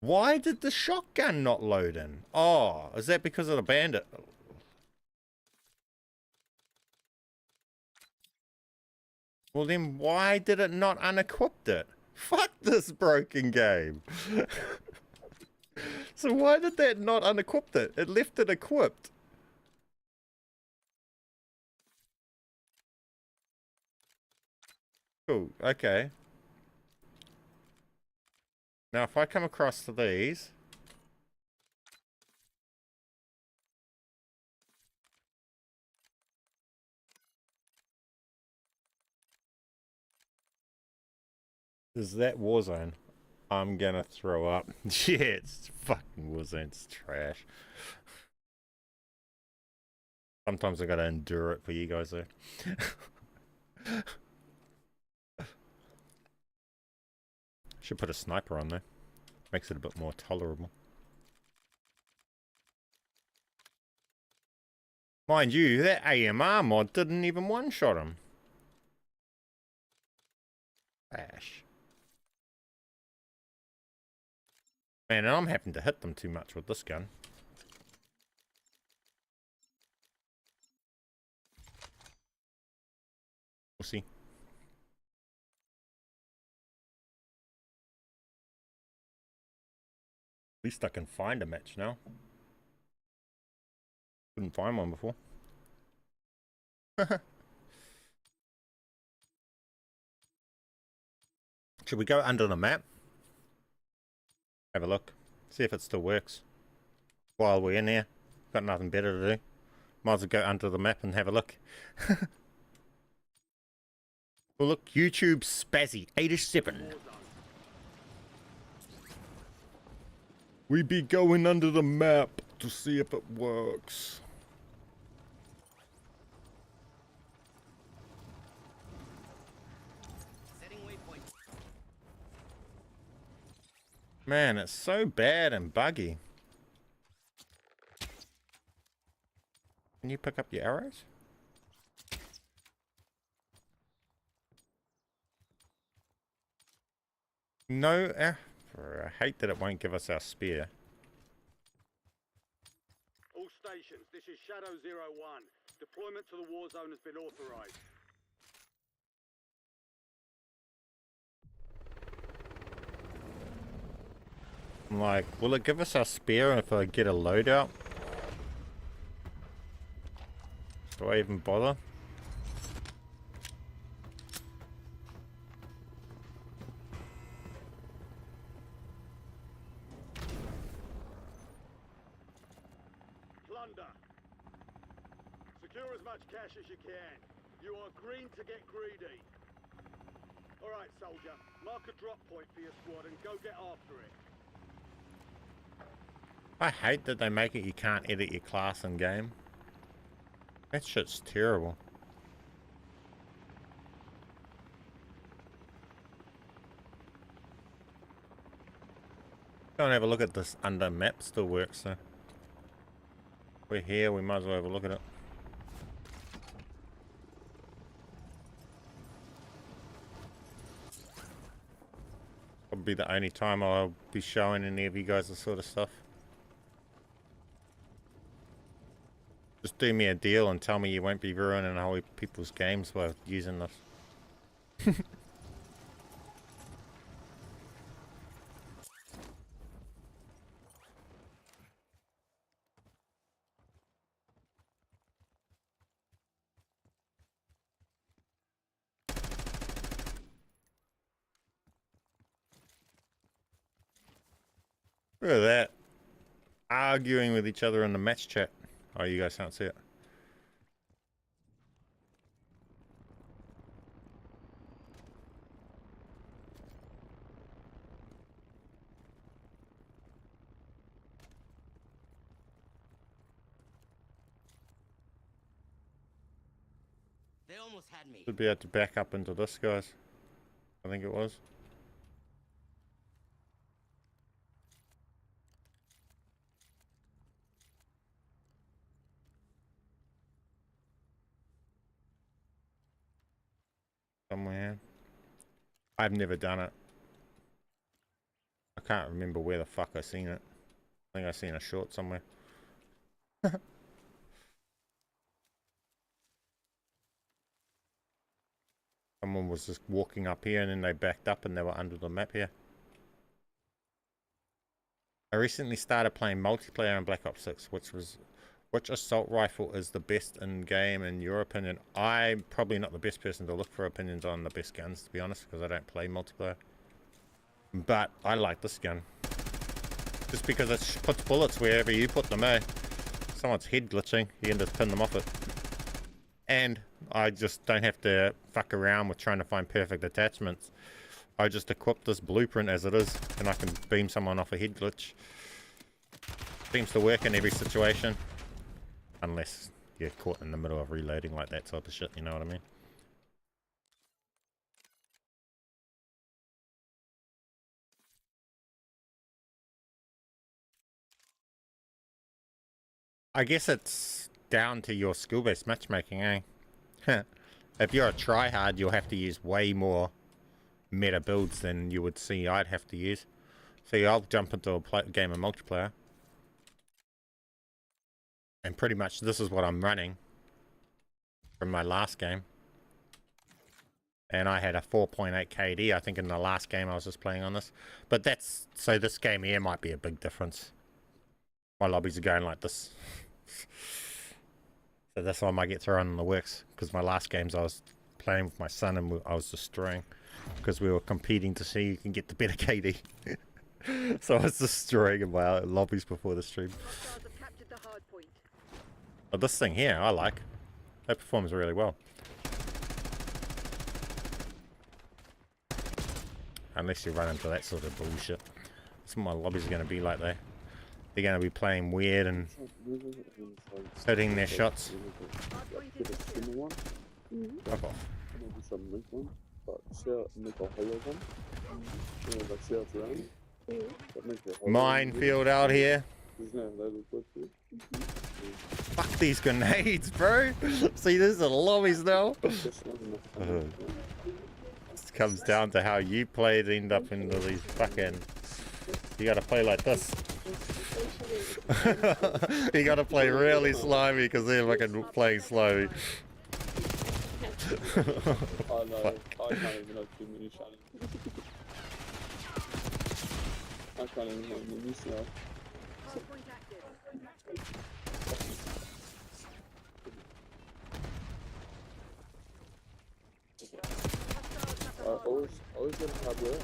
Why did the shotgun not load in? Oh, is that because of the bandit? Well then, why did it not unequip it? Fuck this broken game. So why did that not unequip it? It left it equipped. Cool, okay. Now if I come across to these... Is that Warzone? I'm gonna throw up. Yeah, it's fucking Warzone, it's trash. Sometimes I gotta endure it for you guys though. Should put a sniper on there. Makes it a bit more tolerable. Mind you, that AMR mod didn't even one-shot him. Trash. Man, and I'm having to hit them too much with this gun. We'll see. At least I can find a match now. Couldn't find one before. Should we go under the map? Have a look. See if it still works. While we're in there. Got nothing better to do. Might as well go under the map and have a look. Well look, YouTube Spazzy87. We be going under the map to see if it works. Setting waypoint. Man, it's so bad and buggy. Can you pick up your arrows? No, I hate that it won't give us our spear. All stations, this is Shadow 01. Deployment to the Warzone has been authorized. I'm like, will it give us our spear if I get a loadout? Do I even bother? Plunder. Secure as much cash as you can. You are green to get greedy. Alright, soldier. Mark a drop point for your squad and go get after it. I hate that they make it you can't edit your class in game. That shit's terrible. Go and have a look at this under map, still works, so we're here, we might as well have a look at it. Probably the only time I'll be showing any of you guys this sort of stuff. Just do me a deal and tell me you won't be ruining other people's games by using this. Look at that. Arguing with each other in the match chat. Oh, you guys can't see it. They almost had me. Should be able to back up into this, guys. I think it was. Somewhere. I've never done it. I can't remember where the fuck I seen it. I think I seen a short somewhere. Someone was just walking up here and then they backed up and they were under the map here. I recently started playing multiplayer in Black Ops 6, which assault rifle is the best in game in your opinion? I'm probably not the best person to look for opinions on the best guns, to be honest, because I don't play multiplayer. But I like this gun. Just because it puts bullets wherever you put them, eh? Someone's head glitching, you can just pin them off it. And I just don't have to fuck around with trying to find perfect attachments. I just equip this blueprint as it is, and I can beam someone off a head glitch. Seems to work in every situation. Unless you're caught in the middle of reloading like that type of shit, you know what I mean? I guess it's down to your skill-based matchmaking, eh? If you're a tryhard, you'll have to use way more meta builds than you would see I'd have to use. See, I'll jump into a game of multiplayer. And pretty much this is what I'm running from my last game. And I had a 4.8 KD, I think, in the last game I was just playing on this. But that's... So this game here might be a big difference. My lobbies are going like this. So that's why I might get thrown in the works. Because my last games I was playing with my son and I was destroying. Because we were competing to see who can get the better KD. So I was destroying in my lobbies before the stream. But this thing here, I like. That performs really well. Unless you run into that sort of bullshit. Some of my lobbies are going to be like that. They're going to be playing weird and hitting their shots. Fuck off. Minefield out here. Fuck these grenades, bro. See, these are lobbies now. It's comes down to how you play to end up into these fucking... You gotta play like this. You gotta play really slimy because they're fucking playing slimy. Oh no, I can't even have too many challenges. I can't even have minis now. Always get a hardware.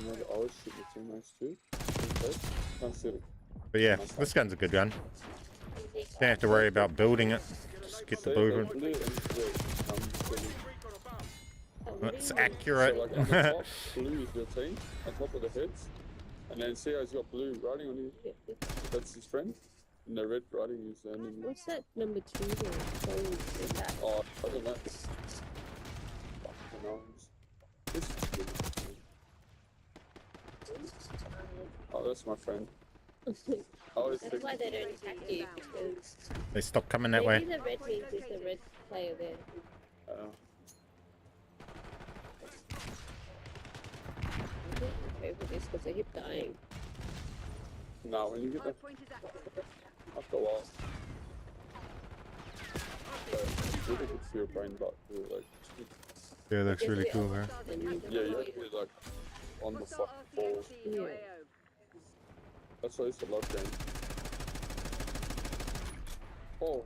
I always shoot the teammates too. Okay. Can't see it. But yeah, this gun's a good gun. Don't have to worry about building it. Just get the blueprint. It's accurate. So like on the top, blue is your team, on top of the heads. And then see how he's got blue riding on his... That's his friend. And the red riding is the enemy. What's that number 2 here? That? Oh, I don't know. This is good. Oh, that's my friend. That's why they don't attack you, because They stop coming that maybe way. the red means there's a red player there. I'm not okay with this because I keep dying. No, when you get the... After a while. It's really good for your brain, but like... Yeah, that's really cool, man. Yeah, you have to be like on the fucking ball. Yeah. That's why I used to love games. Oh.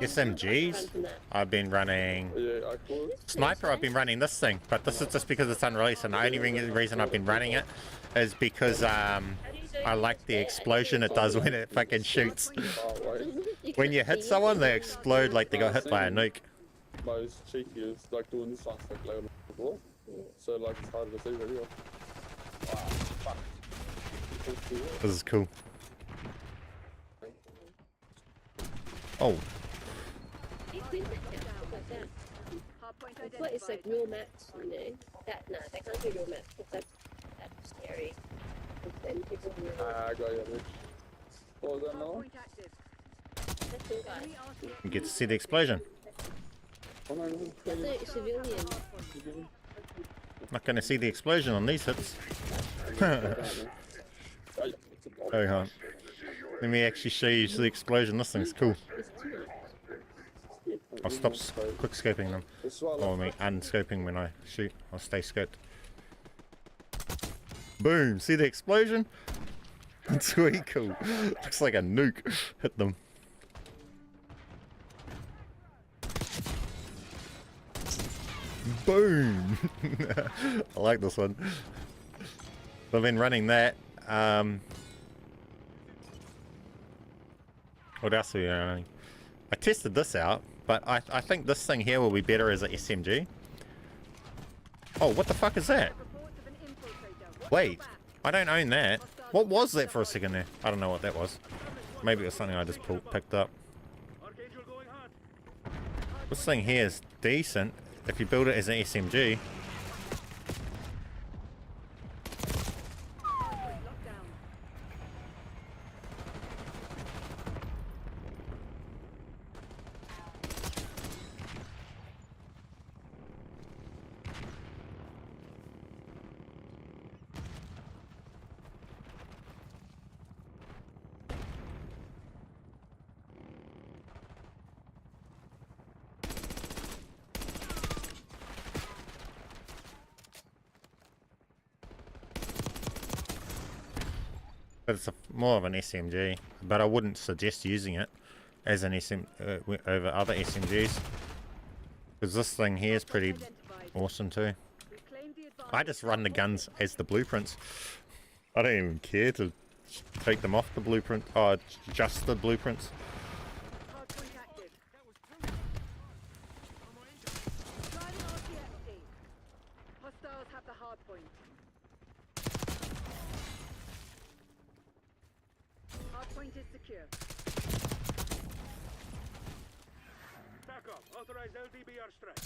SMGs? I've been running... Yeah, I could. Sniper, I've been running this thing, but this is just because it's unreleased, and the only reason I've been running it is because I like the explosion it does when it fucking shoots. When you hit someone, they explode like they got hit by a nuke. Most cheeky is like doing this on like laying on the floor. So like it's hard to see very well. Wow, fuck. This is cool. Oh. What is like real maps, you know? That can't be real maps because that's scary. Then people will... I got you, Rich. What was that now? That's cool, guys. You get to see the explosion. Oh no, That's a civilian. Not gonna see the explosion on these hits. Oh, huh. Let me actually show you the explosion. This thing's cool. I'll stop quick scoping them. Or me unscoping when I shoot. I'll stay scoped. Boom! See the explosion? That's way cool. Looks like a nuke hit them. Boom! I like this one. I've been running that. What else are we running? I tested this out, but I think this thing here will be better as an SMG. Oh, what the fuck is that? Wait, I don't own that. What was that for a second there? I don't know what that was. Maybe it was something I just picked up. This thing here is decent if you build it as an SMG. But it's more of an SMG, but I wouldn't suggest using it as an over other SMGs, because this thing here is pretty awesome too. I just run the guns as the blueprints. I don't even care to take them off the blueprint. Oh, just the blueprints. Hostiles have the hard point. Hardpoint is secure. Back up. Authorize LDB airstrike.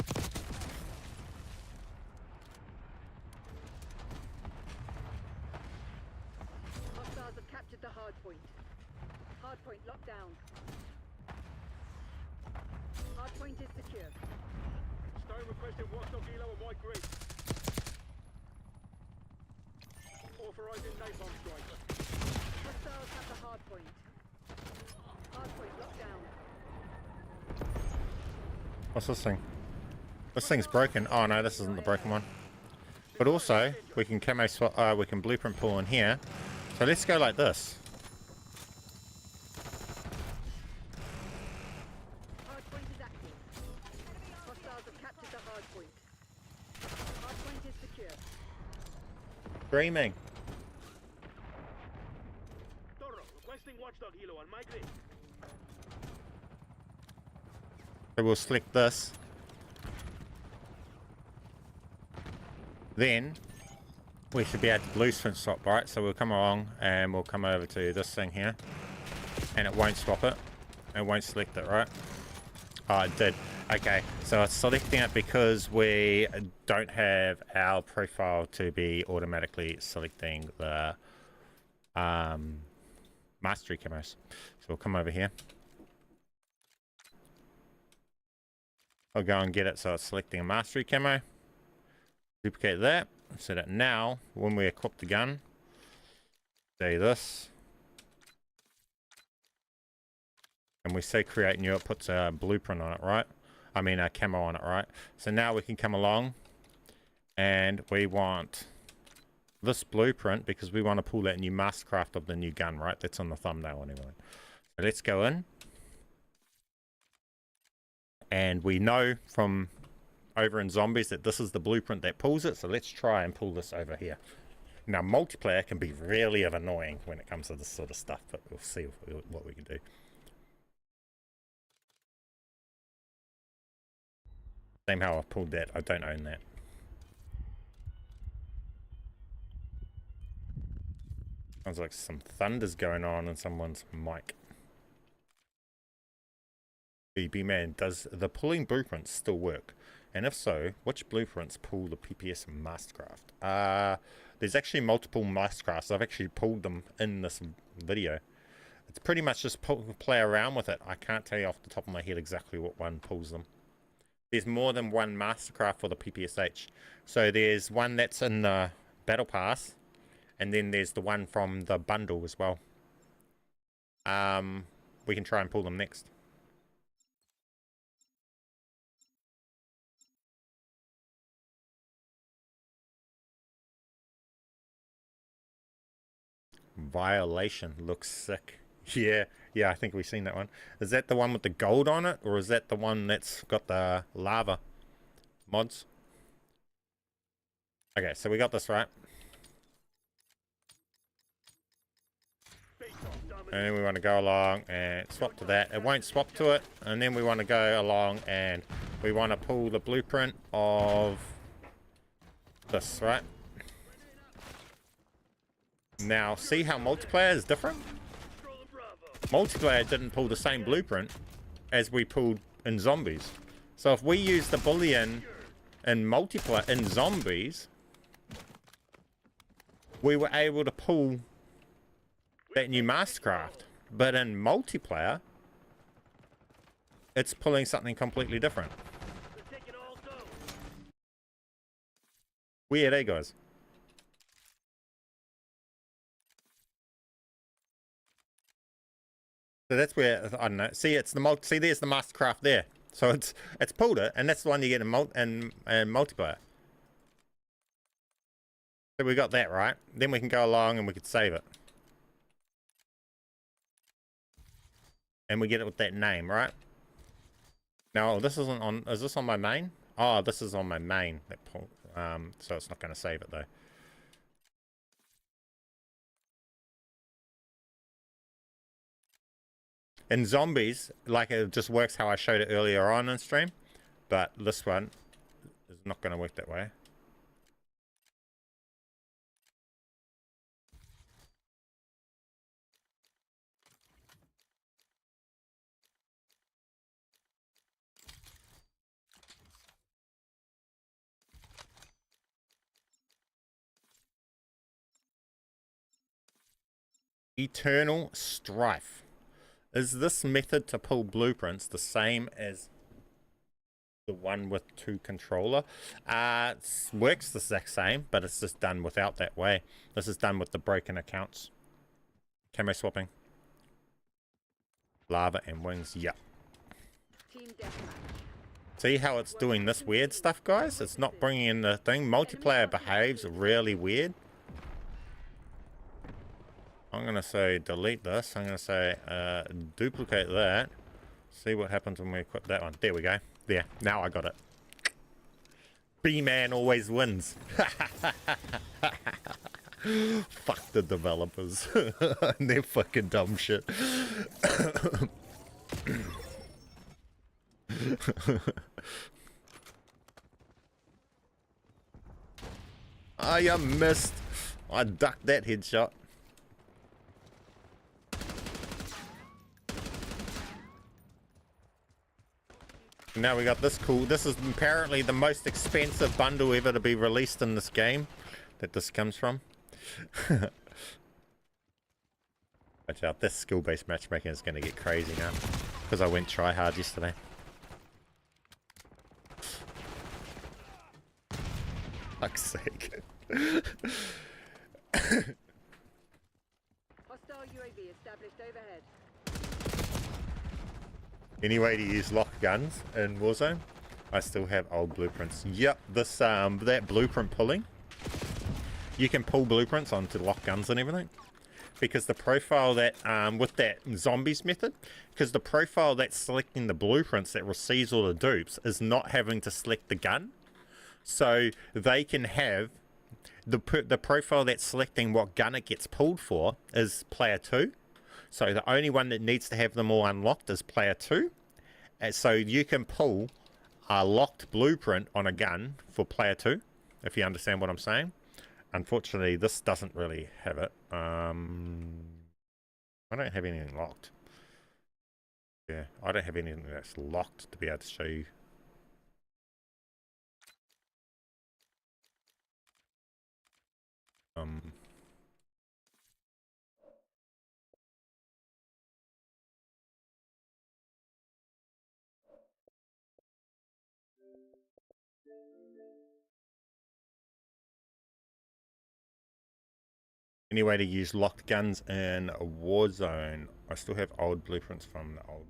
Hostiles have captured the hardpoint. Hardpoint locked down. Hardpoint is secure. Drone requesting watchdog helo on my grid. Authorizing napalm strike. Hostiles have the hard point. Hard point locked down. What's this thing? This thing's broken. Oh no, this isn't the broken one. But also, we can camo swap, we can blueprint pull in here. So let's go like this. Hard point is active. Hostiles have captured the hard point. Hard point is secure. Dreaming. Toro, requesting watchdog helo on my grid. So we'll select this. Then we should be able to blueprint swap, right? So we'll come along and we'll come over to this thing here, and it won't swap it. It won't select it, right? Oh, it did. Okay, so it's selecting it because we don't have our profile to be automatically selecting the mastery camos. So we'll come over here. I'll go and get it so it's selecting a mastery camo. Duplicate that so that now when we equip the gun, say this, and we say create new, it puts a blueprint on it, right? I mean a camo on it, right? So now we can come along and we want this blueprint because we want to pull that new mastercraft of the new gun, right? That's on the thumbnail anyway. So let's go in, and we know from over in Zombies that this is the blueprint that pulls it, so let's try and pull this over here. Now multiplayer can be really annoying when it comes to this sort of stuff, but we'll see what we can do. Same how I pulled that, I don't own that. Sounds like some thunder's going on in someone's mic. BB man, does the pulling blueprints still work? And if so, which blueprints pull the PPS mastercraft? There's actually multiple mastercrafts. I've actually pulled them in this video. It's pretty much just play around with it. I can't tell you off the top of my head exactly what one pulls them. There's more than one mastercraft for the PPSH. So there's one that's in the battle pass, and then there's the one from the bundle as well. We can try and pull them next. Violation looks sick. Yeah, I think we've seen that one. Is that the one with the gold on it, or is that the one that's got the lava mods? Okay, so we got this right. And then we want to go along and swap to that. It won't swap to it. And then we want to go along and we want to pull the blueprint of this, right? Now, see how multiplayer is different? Multiplayer didn't pull the same blueprint as we pulled in Zombies. So if we use the Boolean in multiplayer in Zombies, we were able to pull that new mastercraft. But in multiplayer, it's pulling something completely different. Weird, eh, guys? So that's where, I don't know, see, it's the see, there's the mastercraft there. So it's pulled it, and that's the one you get in multiplayer. So we got that right. Then we can go along and we could save it. And we get it with that name, right? No, this isn't on, is this on my main? Oh, this is on my main. That pull, so it's not going to save it though. In Zombies, like, it just works how I showed it earlier on in stream, but this one is not going to work that way. Eternal Strife. Is this method to pull blueprints the same as the one with 2 controller. It works the exact same, but it's just done without that way. This is done with the broken accounts. Camo swapping. Lava and wings, yeah. Team deathmatch. See how it's doing this weird stuff, guys? It's not bringing in the thing. Multiplayer behaves really weird. I'm going to say delete this. I'm going to say duplicate that. See what happens when we equip that one. There we go. There. Now I got it. B-man always wins. Fuck the developers. They're fucking dumb shit. I missed. I ducked that headshot. Now we got this cool. This is apparently the most expensive bundle ever to be released in this game that this comes from. Watch out, this skill-based matchmaking is going to get crazy now because I went try hard yesterday. Fuck's sake. Hostile UAV established overhead. Any way to use locked guns in Warzone? I still have old blueprints. Yep, this that blueprint pulling. You can pull blueprints onto locked guns and everything. Because the profile that, with that zombies method, because the profile that's selecting the blueprints that receives all the dupes is not having to select the gun. So they can have, the profile that's selecting what gun it gets pulled for is player 2. So the only one that needs to have them all unlocked is player 2. And so you can pull a locked blueprint on a gun for player 2, if you understand what I'm saying. Unfortunately, this doesn't really have it. I don't have anything locked. Yeah, I don't have anything that's locked to be able to show you. Any way to use locked guns in a Warzone? I still have old blueprints from the old.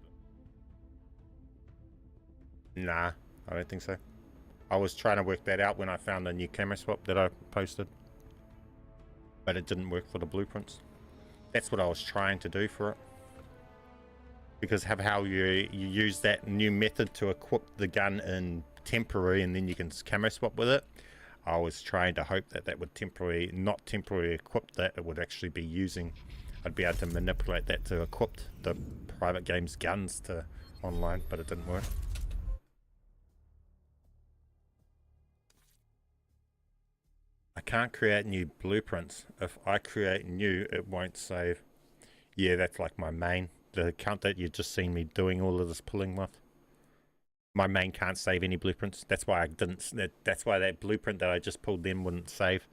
Nah, I don't think so. I was trying to work that out when I found the new camera swap that I posted. But it didn't work for the blueprints. That's what I was trying to do for it. Because of how you use that new method to equip the gun in temporary and then you can camo swap with it. I was trying to hope that that would not temporarily equip that, it would actually be using, I'd be able to manipulate that to equip the private game's guns to online, but it didn't work. I can't create new blueprints. If I create new, it won't save. Yeah, that's like my main, the account that you've just seen me doing all of this pulling with. My main can't save any blueprints. That's why I didn't. That's why that blueprint that I just pulled then wouldn't save.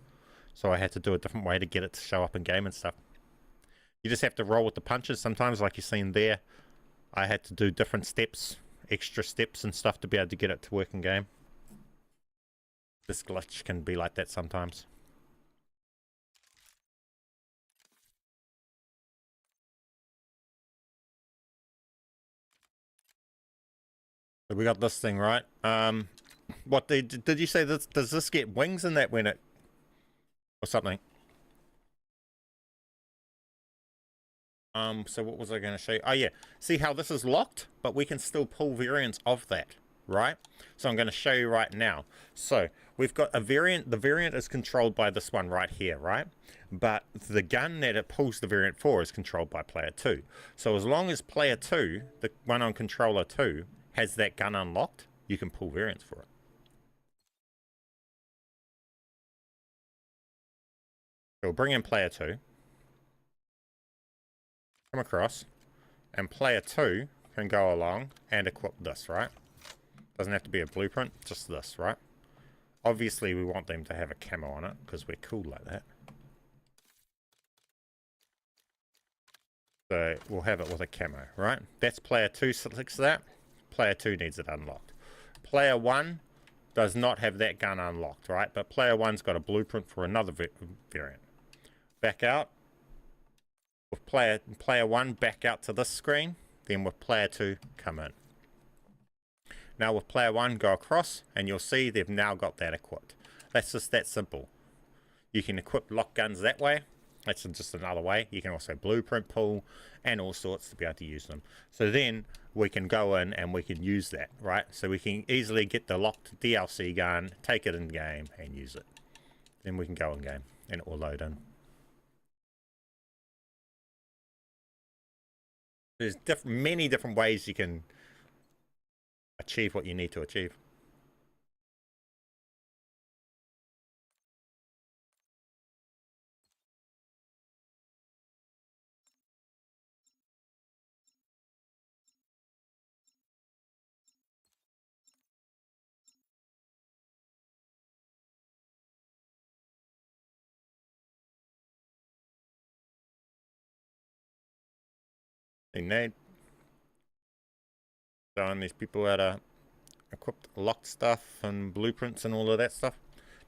So I had to do a different way to get it to show up in game and stuff. You just have to roll with the punches. Sometimes, like you've seen there, I had to do different steps, extra steps and stuff to be able to get it to work in game. This glitch can be like that sometimes. So we got this thing, right? What did you say? This, does this get wings in that when it or something? So what was I going to show you? Oh yeah, see how this is locked, but we can still pull variants of that, right? So I'm going to show you right now. So we've got a variant. The variant is controlled by this one right here, right? But the gun that it pulls the variant for is controlled by player 2. So as long as player 2, the one on controller 2, has that gun unlocked, you can pull variants for it. So we'll bring in player 2. Come across. And player 2 can go along and equip this, right? Doesn't have to be a blueprint, just this, right? Obviously, we want them to have a camo on it, because we're cool like that. So we'll have it with a camo, right? That's player 2 selects that. Player 2 needs it unlocked. player 1 does not have that gun unlocked, right? But player 1's got a blueprint for another variant. Back out. With player 1, back out to this screen. Then with player 2, come in. Now with player 1, go across, and you'll see they've now got that equipped. That's just that simple. You can equip lock guns that way. That's just another way. You can also blueprint pull and all sorts to be able to use them. So then we can go in and we can use that, right? So we can easily get the locked DLC gun, take it in game, and use it. Then we can go in game, and it will load in. There's many different ways you can achieve what you need to achieve. They need showing these people how to equip locked stuff and blueprints and all of that stuff.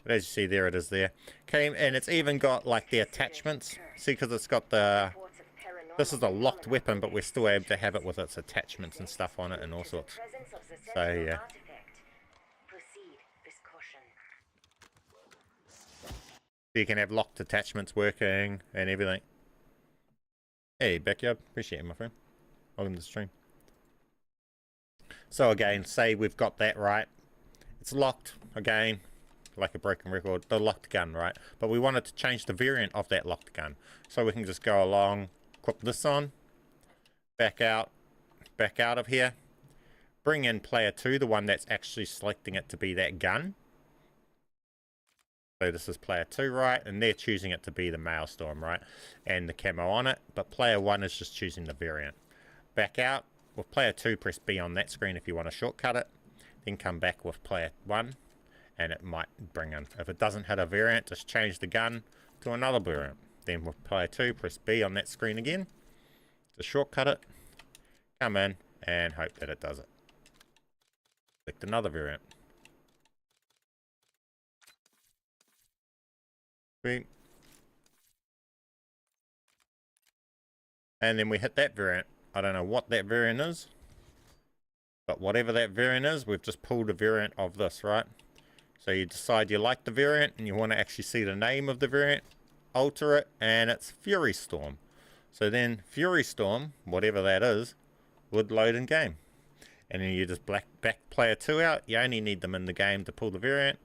But as you see, there it is there. Okay, and it's even got like the attachments. See, because it's got the... This is a locked weapon, but we're still able to have it with its attachments and stuff on it and all sorts. So, yeah. You can have locked attachments working and everything. Hey, Backyard. Appreciate it, my friend. Welcome to the stream. So again, say we've got that right. It's locked, again, like a broken record. The locked gun, right? But we wanted to change the variant of that locked gun. So we can just go along, equip this on, back out of here. Bring in player 2, the one that's actually selecting it to be that gun. So this is player 2, right? And they're choosing it to be the Maelstrom, right? And the camo on it. But player 1 is just choosing the variant. Back out. With player 2, press B on that screen if you want to shortcut it. Then come back with player 1. And it might bring in. If it doesn't hit a variant, just change the gun to another variant. Then with player 2, press B on that screen again. Just shortcut it. Come in and hope that it does it. Select another variant. Sweet. And then we hit that variant. I don't know what that variant is, but whatever that variant is, we've just pulled a variant of this, right? So you decide you like the variant and you want to actually see the name of the variant, alter it, and it's Fury Storm. So then Fury Storm, whatever that is, would load in game. And then you just back player 2 out. You only need them in the game to pull the variant,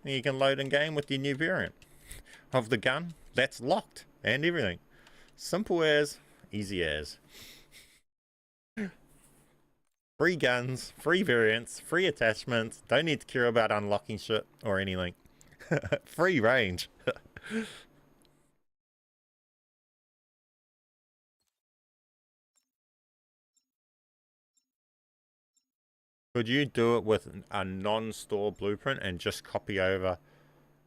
and you can load in game with your new variant of the gun that's locked and everything. Simple as, easy as. Free guns, free variants, free attachments. Don't need to care about unlocking shit or anything. Free range. Could you do it with a non-store blueprint and just copy over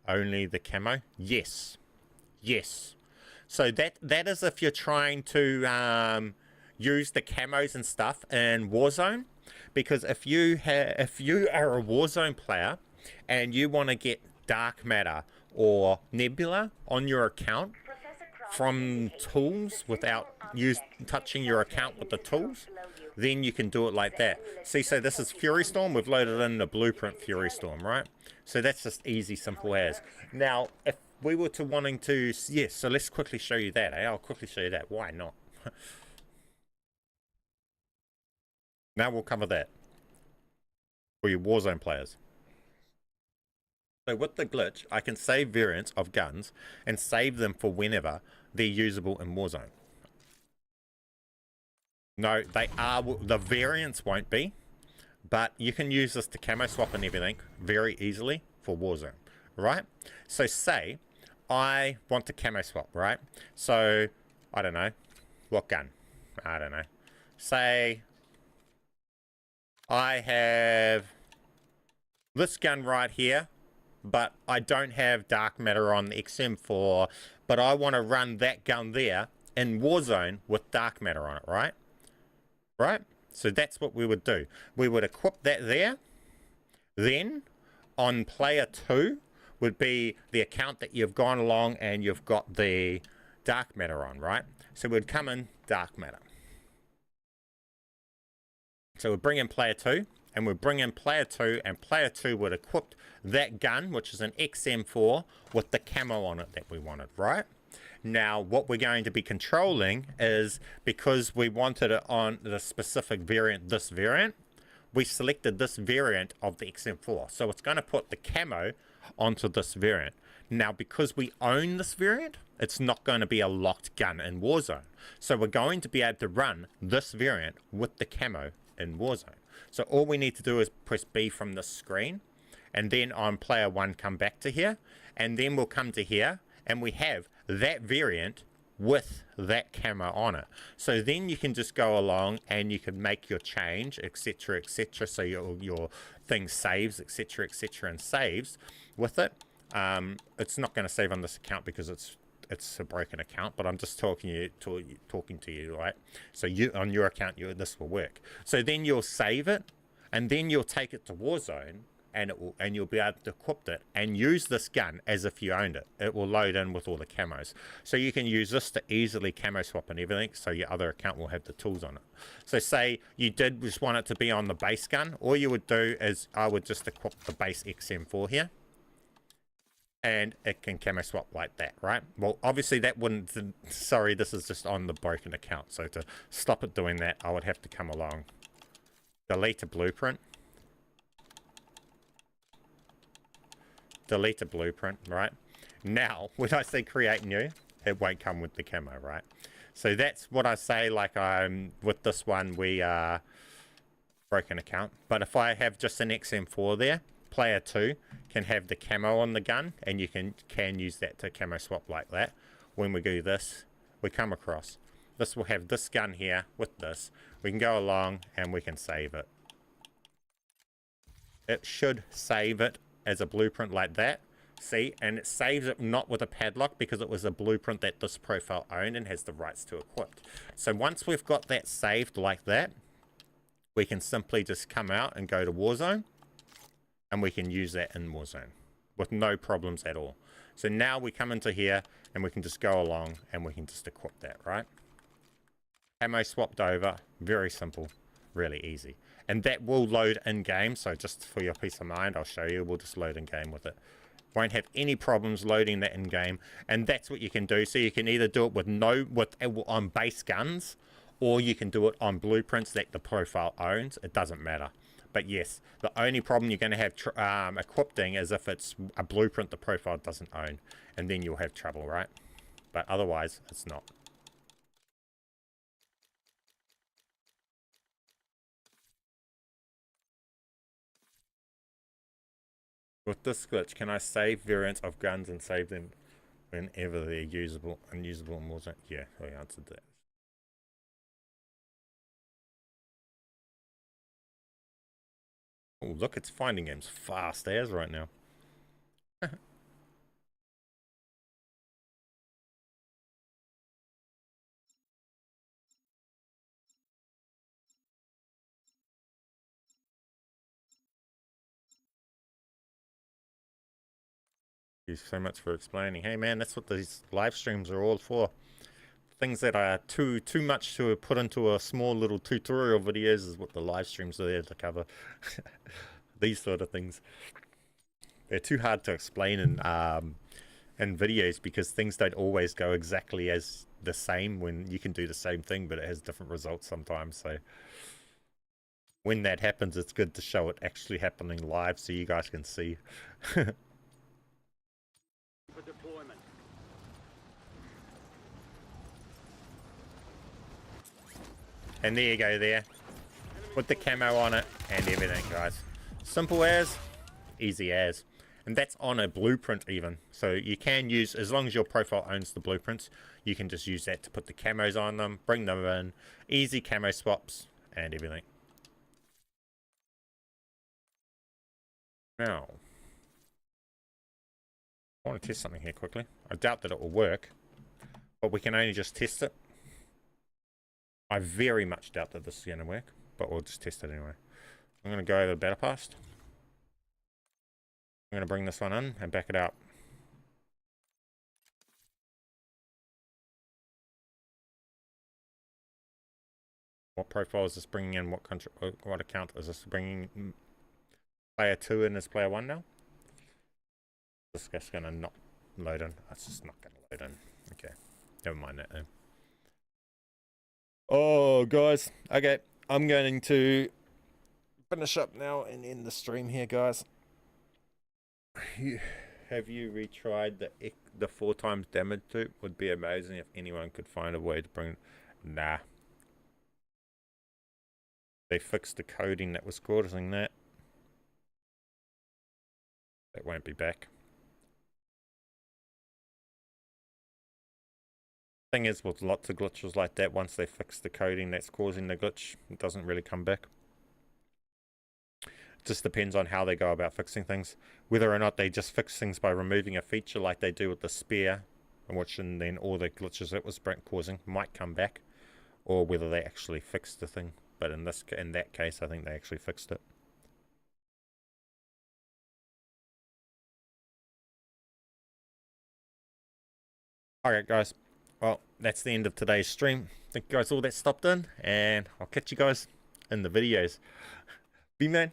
only the camo? Yes. Yes. So that is if you're trying to use the camos and stuff in Warzone, because if you are a Warzone player and you want to get dark matter or nebula on your account from tools without touching your account with the tools, then you can do it like that. See, so this is Fury Storm. We've loaded in the blueprint Fury Storm, right? So that's just easy, simple as. Now, if we were to wanting to, yes, so let's quickly show you that. I'll quickly show you that. Why not? Now we'll cover that for your Warzone players. So with the glitch, I can save variants of guns and save them for whenever they're usable in Warzone. No, they are, the variants won't be, but you can use this to camo swap and everything very easily for Warzone, right? So say I want to camo swap, right? So, I don't know, what gun? I don't know. Say I have this gun right here, but I don't have dark matter on the XM4, but I want to run that gun there in Warzone with dark matter on it, right? Right? So that's what we would do. We would equip that there, Then on player 2 would be the account that you've gone along and you've got the dark matter on, right? So we'd come in dark matter. So we'd bring in player 2 and we'd bring in player 2, and player 2 would equip that gun, which is an XM4, with the camo on it that we wanted, right? Now what we're going to be controlling is, because we wanted it on the specific variant, this variant, we selected this variant of the XM4. So it's going to put the camo onto this variant. Now, because we own this variant, it's not going to be a locked gun in Warzone. So we're going to be able to run this variant with the camo in Warzone. So all we need to do is press B from the screen, and then on player 1 come back to here, and then we'll come to here, and we have that variant with that camo on it. So then you can just go along and you can make your change, etc, etc, so your thing saves, etc, etc, and saves with it. It's not going to save on this account because it's a broken account, but I'm just talking to you, right? So you, on your account, this will work. So then you'll save it, and then you'll take it to Warzone, and you'll be able to equip it and use this gun as if you owned it. It will load in with all the camos. So you can use this to easily camo swap and everything, so your other account will have the tools on it. So say you did just want it to be on the base gun, all you would do is I would just equip the base XM4 here, and it can camo swap like that, right? Well, obviously that wouldn't, sorry, this is just on the broken account. So to stop it doing that, I would have to come along, delete a blueprint, right? Now, when I say create new, it won't come with the camo, right? So that's what I say, like with this one, we are broken account. But if I have just an XM4 there, player 2 can have the camo on the gun, and you can use that to camo swap like that. When we do this, we come across. This will have this gun here with this. We can go along and we can save it. It should save it as a blueprint like that. See, and it saves it not with a padlock because it was a blueprint that this profile owned and has the rights to equip. So once we've got that saved like that, we can simply just come out and go to Warzone, and we can use that in Warzone with no problems at all. So now we come into here and we can just go along and we can just equip that, right? Camo swapped over, very simple, really easy. And that will load in game, so just for your peace of mind, I'll show you, we'll just load in game with it. Won't have any problems loading that in game, and that's what you can do. So you can either do it with on base guns, or you can do it on blueprints that the profile owns. It doesn't matter. But yes, the only problem you're going to have equipping is if it's a blueprint the profile doesn't own, and then you'll have trouble, right? But otherwise, it's not. With this glitch, can I save variants of guns and save them whenever they're usable, unusable in Warzone? Yeah, I answered that. Oh, look, it's finding games fast as right now. Thank you so much for explaining. Hey man, that's what these live streams are all for. Things that are too much to put into a small little tutorial videos is what the live streams are there to cover. These sort of things. They're too hard to explain in videos because things don't always go exactly as the same when you can do the same thing, but it has different results sometimes. So when that happens, it's good to show it actually happening live so you guys can see. For deployment. And there you go there. With the camo on it and everything, guys. Simple as, easy as. And that's on a blueprint even. So you can use, as long as your profile owns the blueprints, you can just use that to put the camos on them, bring them in, easy camo swaps and everything. Now, I want to test something here quickly. I doubt that it will work, but we can only just test it. I very much doubt that this is going to work, but we'll just test it anyway. I'm going to go to the battle pass. I'm going to bring this one in and back it up. What profile is this bringing in? What country? What account is this bringing? Player 2 in as player 1 now? This guy's going to not load in. That's just not going to load in. Okay. Never mind that then. Oh, guys. Okay. I'm going to finish up now and end the stream here, guys. Have you retried the 4 times damage dupe? Would be amazing if anyone could find a way to bring... Nah. They fixed the coding that was causing that. That won't be back. Thing is, with lots of glitches like that, once they fix the coding that's causing the glitch, it doesn't really come back. It just depends on how they go about fixing things. Whether or not they just fix things by removing a feature like they do with the spear, and then all the glitches it was causing might come back, or whether they actually fixed the thing. But in that case, I think they actually fixed it. Alright guys, well, that's the end of today's stream. Thank you guys all that stopped in, and I'll catch you guys in the videos. B-Man.